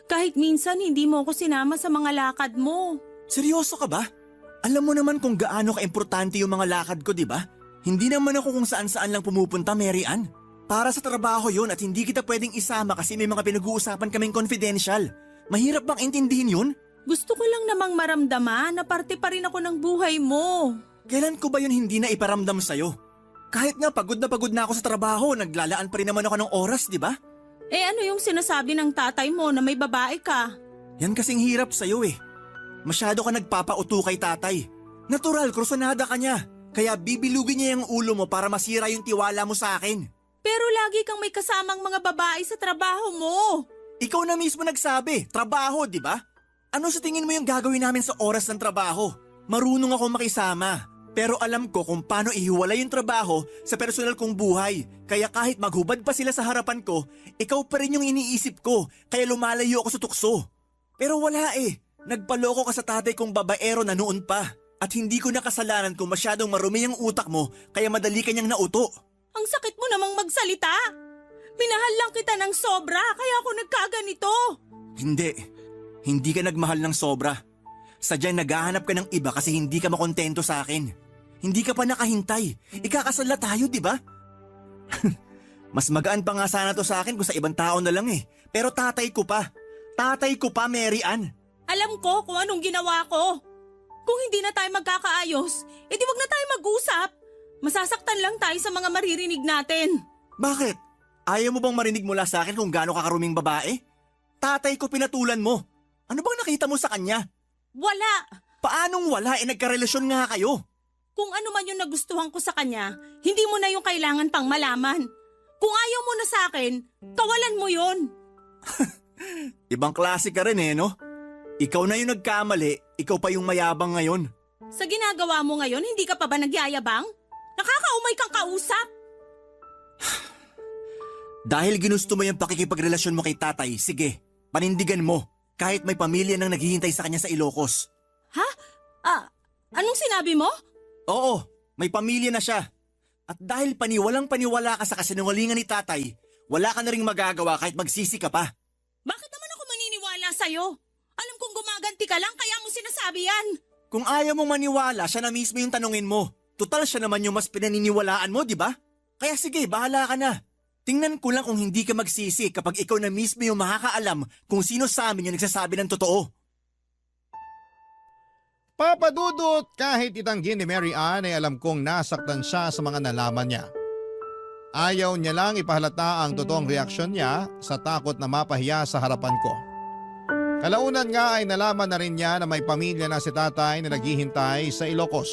Kahit minsan hindi mo ako sinama sa mga lakad mo. Seryoso ka ba? Alam mo naman kung gaano ka-importante yung mga lakad ko, di ba? Hindi naman ako kung saan-saan lang pumupunta, Mary Ann. Para sa trabaho yon at hindi kita pwedeng isama kasi may mga pinag-uusapan kaming confidential. Mahirap bang intindihin yun? Gusto ko lang namang maramdaman na parte pa rin ako ng buhay mo. Kailan ko ba yun hindi na iparamdam sa'yo? Kahit nga pagod na ako sa trabaho, naglalaan pa rin naman ako ng oras, di ba? Eh ano yung sinasabi ng tatay mo na may babae ka? Yan kasing hirap sa'yo eh. Masyado ka nagpapauto kay tatay. Natural, krusonada ka niya. Kaya bibilugin niya yung ulo mo para masira yung tiwala mo sa akin. Pero lagi kang may kasamang mga babae sa trabaho mo. Ikaw na mismo nagsabi, trabaho, di ba? Ano sa tingin mo yung gagawin namin sa oras ng trabaho? Marunong ako makisama. Pero alam ko kung paano ihiwalay yung trabaho sa personal kong buhay. Kaya kahit maghubad pa sila sa harapan ko, ikaw pa rin yung iniisip ko. Kaya lumalayo ako sa tukso. Pero wala eh. Nagpaloko ka sa tatay kong babaero na noon pa. At hindi ko nakasalanan kung masyadong marumi ang utak mo kaya madali kanyang nauto. Ang sakit mo namang magsalita. Minahal lang kita ng sobra kaya ako nagkaganito. Hindi. Hindi ka nagmahal ng sobra. Sadyang naghahanap ka ng iba kasi hindi ka makontento sa akin. Hindi ka pa nakahintay. Ikakasal na tayo, di ba? Mas magaan pa nga sana to sa akin kung sa ibang tao na lang eh. Pero tatay ko pa. Tatay ko pa, Mary Ann. Alam ko kung anong ginawa ko. Kung hindi na tayo magkakaayos, edi wag na tayo mag-usap. Masasaktan lang tayo sa mga maririnig natin. Bakit? Ayaw mo bang marinig mula sa akin kung gaano kakaruming babae? Tatay ko pinatulan mo. Ano bang nakita mo sa kanya? Wala. Paanong wala? Nagkarelasyon nga kayo. Kung ano man yung nagustuhan ko sa kanya, hindi mo na yung kailangan pang malaman. Kung ayaw mo na sa akin, kawalan mo yon. Ibang klase ka rin eh, no? Ikaw na yung nagkamali, ikaw pa yung mayabang ngayon. Sa ginagawa mo ngayon, hindi ka pa ba nagyayabang? Nakakaumay kang kausap. Dahil ginusto mo yung pakikipagrelasyon mo kay tatay, sige, panindigan mo. Kahit may pamilya nang naghihintay sa kanya sa Ilocos. Ha? Anong sinabi mo? Oo, may pamilya na siya. At dahil paniwalang-paniwala ka sa kasinungalingan ni tatay, wala ka na ring magagawa kahit magsisi ka pa. Bakit naman ako maniniwala sa'yo? Alam kong gumaganti ka lang kaya mo sinasabi yan. Kung ayaw mong maniwala, siya na mismo yung tanungin mo. Tutal siya naman yung mas pinaniniwalaan mo, di ba? Kaya sige, bahala ka na. Tingnan ko lang kung hindi ka magsisi kapag ikaw na mismo yung makakaalam kung sino sa amin yung nagsasabi ng totoo. Papa Dudut, kahit itanggi ni Mary Ann ay alam kong nasaktan siya sa mga nalaman niya. Ayaw niya lang ipahalata ang totoong reaksyon niya sa takot na mapahiya sa harapan ko. Kalaunan nga ay nalaman na rin niya na may pamilya na si tatay na naghihintay sa Ilocos.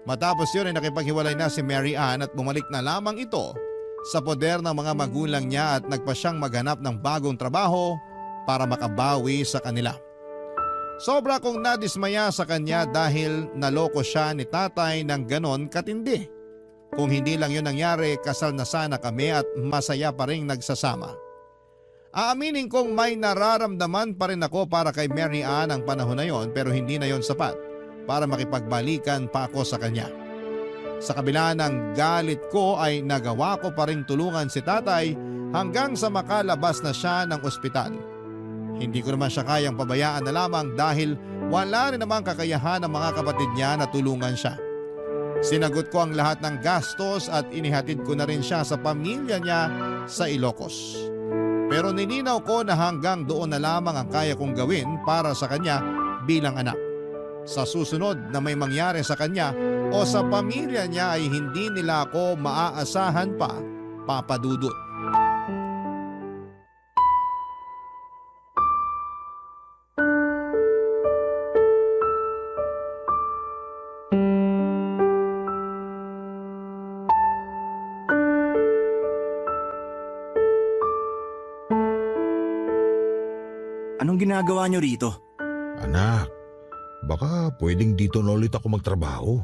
Matapos yun ay nakipaghiwalay na si Mary Ann at bumalik na lamang ito sa poder ng mga magulang niya at nagpa siyang maghanap ng bagong trabaho para makabawi sa kanila. Sobra kong nadismaya sa kanya dahil naloko siya ni tatay ng ganon katindi. Kung hindi lang yun nangyari, kasal na sana kami at masaya pa rin nagsasama. Aaminin kong may nararamdaman pa rin ako para kay Mary Ann ang panahon na yon, pero hindi na yon sapat para makipagbalikan pa ako sa kanya. Sa kabila ng galit ko ay nagawa ko pa rin tulungan si tatay hanggang sa makalabas na siya ng ospital. Hindi ko naman siya kayang pabayaan na lamang dahil wala rin namang kakayahan ng mga kapatid niya na tulungan siya. Sinagot ko ang lahat ng gastos at inihatid ko na rin siya sa pamilya niya sa Ilocos. Pero nilinaw ko na hanggang doon na lamang ang kaya kong gawin para sa kanya bilang anak. Sa susunod na may mangyari sa kanya o sa pamilya niya ay hindi nila ako maaasahan pa, Papa Dudut. Anong ginagawa niyo rito? Anak, baka pwedeng dito na ulit ako magtrabaho.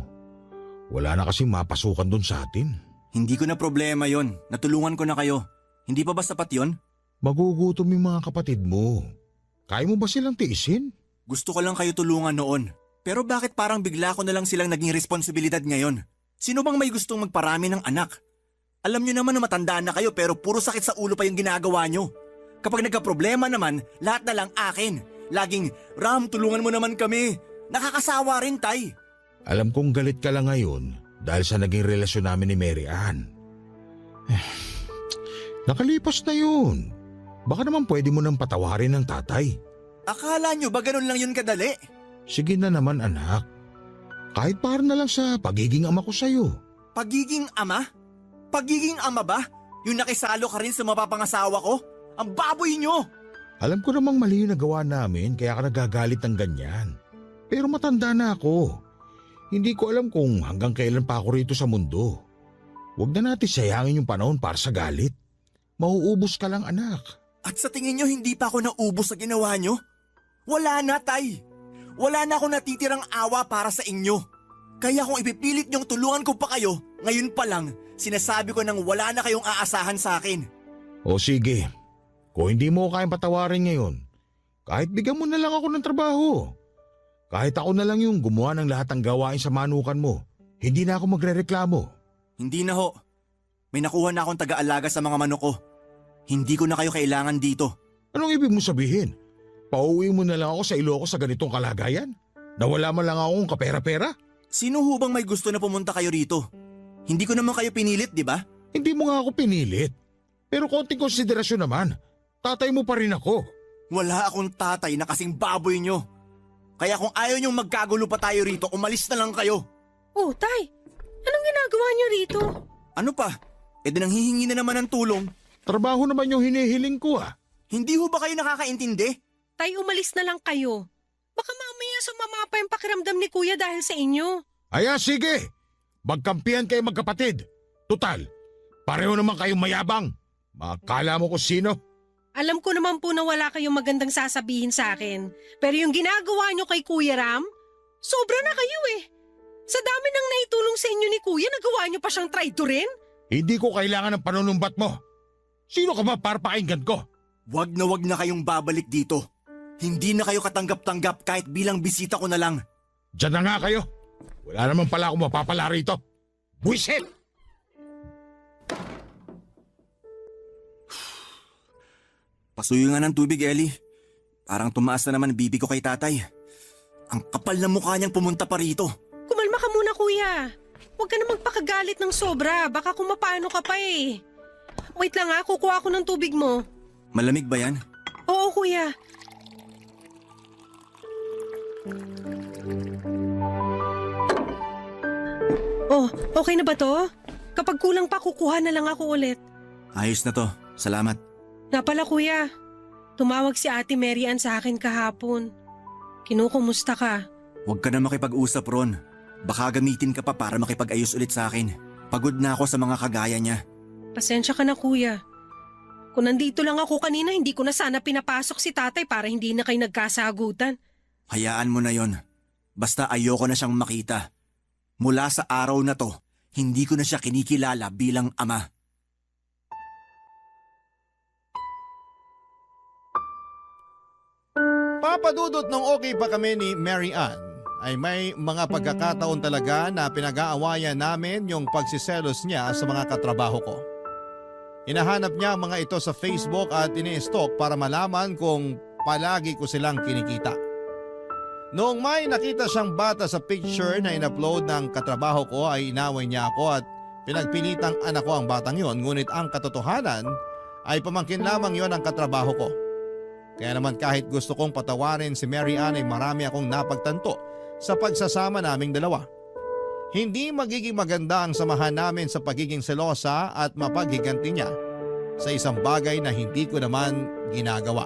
Wala na kasing mapasukan doon sa atin. Hindi ko na problema yon. Natulungan ko na kayo. Hindi pa ba sapat yon? Magugutom yung mga kapatid mo. Kaya mo ba silang tiisin? Gusto ko lang kayo tulungan noon. Pero bakit parang bigla ko na lang silang naging responsibilidad ngayon? Sino bang may gustong magparami ng anak? Alam niyo naman na matandaan na kayo pero puro sakit sa ulo pa yung ginagawa niyo. Kapag nagka-problema naman, lahat na lang akin. Laging, Ram, tulungan mo naman kami. Nakakasawa rin, Tay. Alam kong galit ka lang ngayon dahil sa naging relasyon namin ni Mary Ann. Nakalipas na yun. Baka naman pwede mo nang patawarin ng tatay. Akala nyo ba ganun lang yun kadali? Sige na naman anak. Kahit para na lang sa pagiging ama ko sa'yo. Pagiging ama? Pagiging ama ba? Yung nakisalo ka rin sa mapapangasawa ko? Ang baboy nyo! Alam ko namang mali yung nagawa namin kaya ka nagagalit ng ganyan. Pero matanda na ako. Hindi ko alam kung hanggang kailan pa ako rito sa mundo. Huwag na natin sayangin yung panahon para sa galit. Mauubos ka lang anak. At sa tingin nyo hindi pa ako naubos sa ginawa nyo? Wala na, Tay. Wala na akong natitirang awa para sa inyo. Kaya kung ipipilit nyong tulungan ko pa kayo, ngayon pa lang, sinasabi ko nang wala na kayong aasahan sa akin. O sige. Kung hindi mo kayang patawarin ngayon, kahit bigyan mo na lang ako ng trabaho. Kahit ako na lang yung gumawa ng lahat ng gawain sa manukan mo, hindi na ako magrereklamo. Hindi na ho. May nakuha na akong taga-alaga sa mga manok ko. Hindi ko na kayo kailangan dito. Anong ibig mo sabihin? Pauwi mo na lang ako sa Ilocos sa ganitong kalagayan? Nawala man lang akong kapera-pera? Sino ho bang may gusto na pumunta kayo rito? Hindi ko naman kayo pinilit, di ba? Hindi mo nga ako pinilit. Pero konting konsiderasyon naman. Tatay mo pa rin ako. Wala akong tatay na kasing baboy nyo. Kaya kung ayaw nyong magkagulo pa tayo rito, umalis na lang kayo. Oh, Tay, anong ginagawa niyo rito? Ano pa? E di nang hihingi na naman ng tulong. Trabaho naman yung hinihiling ko ah. Hindi ho ba kayo nakakaintindi? Tay, umalis na lang kayo. Baka mamaya sumama pa yung pakiramdam ni Kuya dahil sa inyo. Aya sige, magkampihan kayo magkapatid. Tutal, pareho naman kayong mayabang. Makala mo kung sino. Alam ko naman po na wala kayong magandang sasabihin sa akin. Pero yung ginagawa nyo kay Kuya Ram, sobra na kayo eh. Sa dami ng naitulong sa inyo ni Kuya, nagawa nyo pa siyang traitor rin? Hindi ko kailangan ng panunumbat mo. Sino ka ba para pakinggan ko? Wag na kayong babalik dito. Hindi na kayo katanggap-tanggap kahit bilang bisita ko na lang. Diyan na nga kayo. Wala naman pala akong mapapala rito. Buisit! Pasuyo nga ng tubig, Ellie. Parang tumaas na naman bibi ko kay tatay. Ang kapal na mukha niyang pumunta pa rito. Kumalma ka muna, Kuya. Huwag ka na magpakagalit ng sobra. Baka kung mapano ka pa eh. Wait lang ha, kukuha ako ng tubig mo. Malamig ba yan? Oo, Kuya. Oh, okay na ba to? Kapag kulang pa, kukuha na lang ako ulit. Ayos na to. Salamat. Nga pala, Kuya. Tumawag si Ate Mary Ann sa akin kahapon. Kinukumusta ka? Huwag ka na makipag-usap, Ron. Baka gamitin ka pa para makipag-ayos ulit sa akin. Pagod na ako sa mga kagaya niya. Pasensya ka na kuya. Kung nandito lang ako kanina, hindi ko na sana pinapasok si tatay para hindi na kayo nagkasagutan. Hayaan mo na yon. Basta ayoko na siyang makita. Mula sa araw na to, hindi ko na siya kinikilala bilang ama. Papadudot nung okay pa kami ni Mary Ann, ay may mga pagkakataon talaga na pinag-aawayan namin yung pagsiselos niya sa mga katrabaho ko. Hinahanap niya ang mga ito sa Facebook at ini-stalk para malaman kung palagi ko silang kinikita. Noong may nakita siyang bata sa picture na in-upload ng katrabaho ko ay inaway niya ako at pinagpilitang anak ko ang batang yon, ngunit ang katotohanan ay pamangkin lamang yon ang katrabaho ko. Kaya naman kahit gusto kong patawarin si Mary Ann ay marami akong napagtanto sa pagsasama naming dalawa. Hindi magiging maganda ang samahan namin sa pagiging selosa at mapaghiganti niya sa isang bagay na hindi ko naman ginagawa.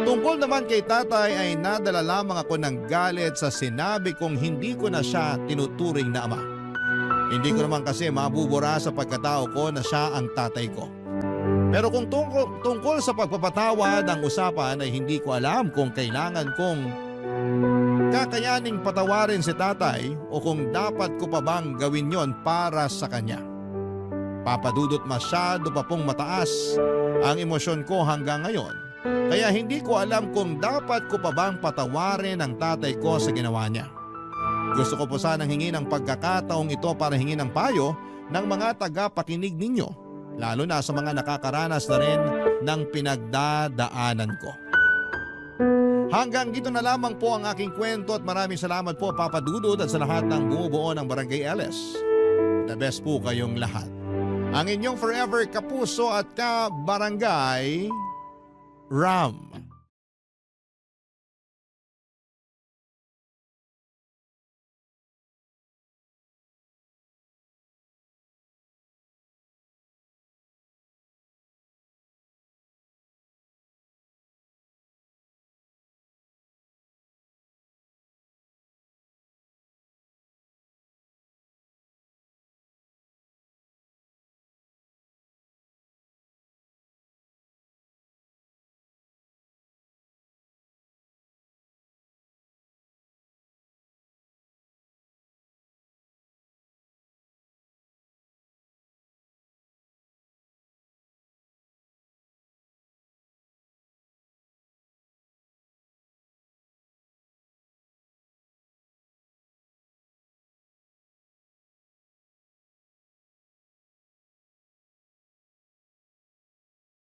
Tungkol naman kay tatay ay nadala lamang ako ng galit sa sinabi kong hindi ko na siya tinuturing na ama. Hindi ko naman kasi mabubura sa pagkatao ko na siya ang tatay ko. Pero kung tungkol sa pagpapatawad ang usapan ay hindi ko alam kung kailangan kong kakayaning patawarin si tatay o kung dapat ko pa bang gawin yon para sa kanya. Papadudot masyado pa pong mataas ang emosyon ko hanggang ngayon. Kaya hindi ko alam kung dapat ko pa bang patawarin ang tatay ko sa ginawa niya. Gusto ko po sanang hingin ang pagkakataong ito para hingin ang payo ng mga tagapakinig ninyo. Lalo na sa mga nakakaranas na rin ng pinagdadaanan ko. Hanggang dito na lamang po ang aking kwento at maraming salamat po Papa Dudut at sa lahat ng bumubuo ng Barangay LS. The best po kayong lahat. Ang inyong forever kapuso at ka-barangay, Ram.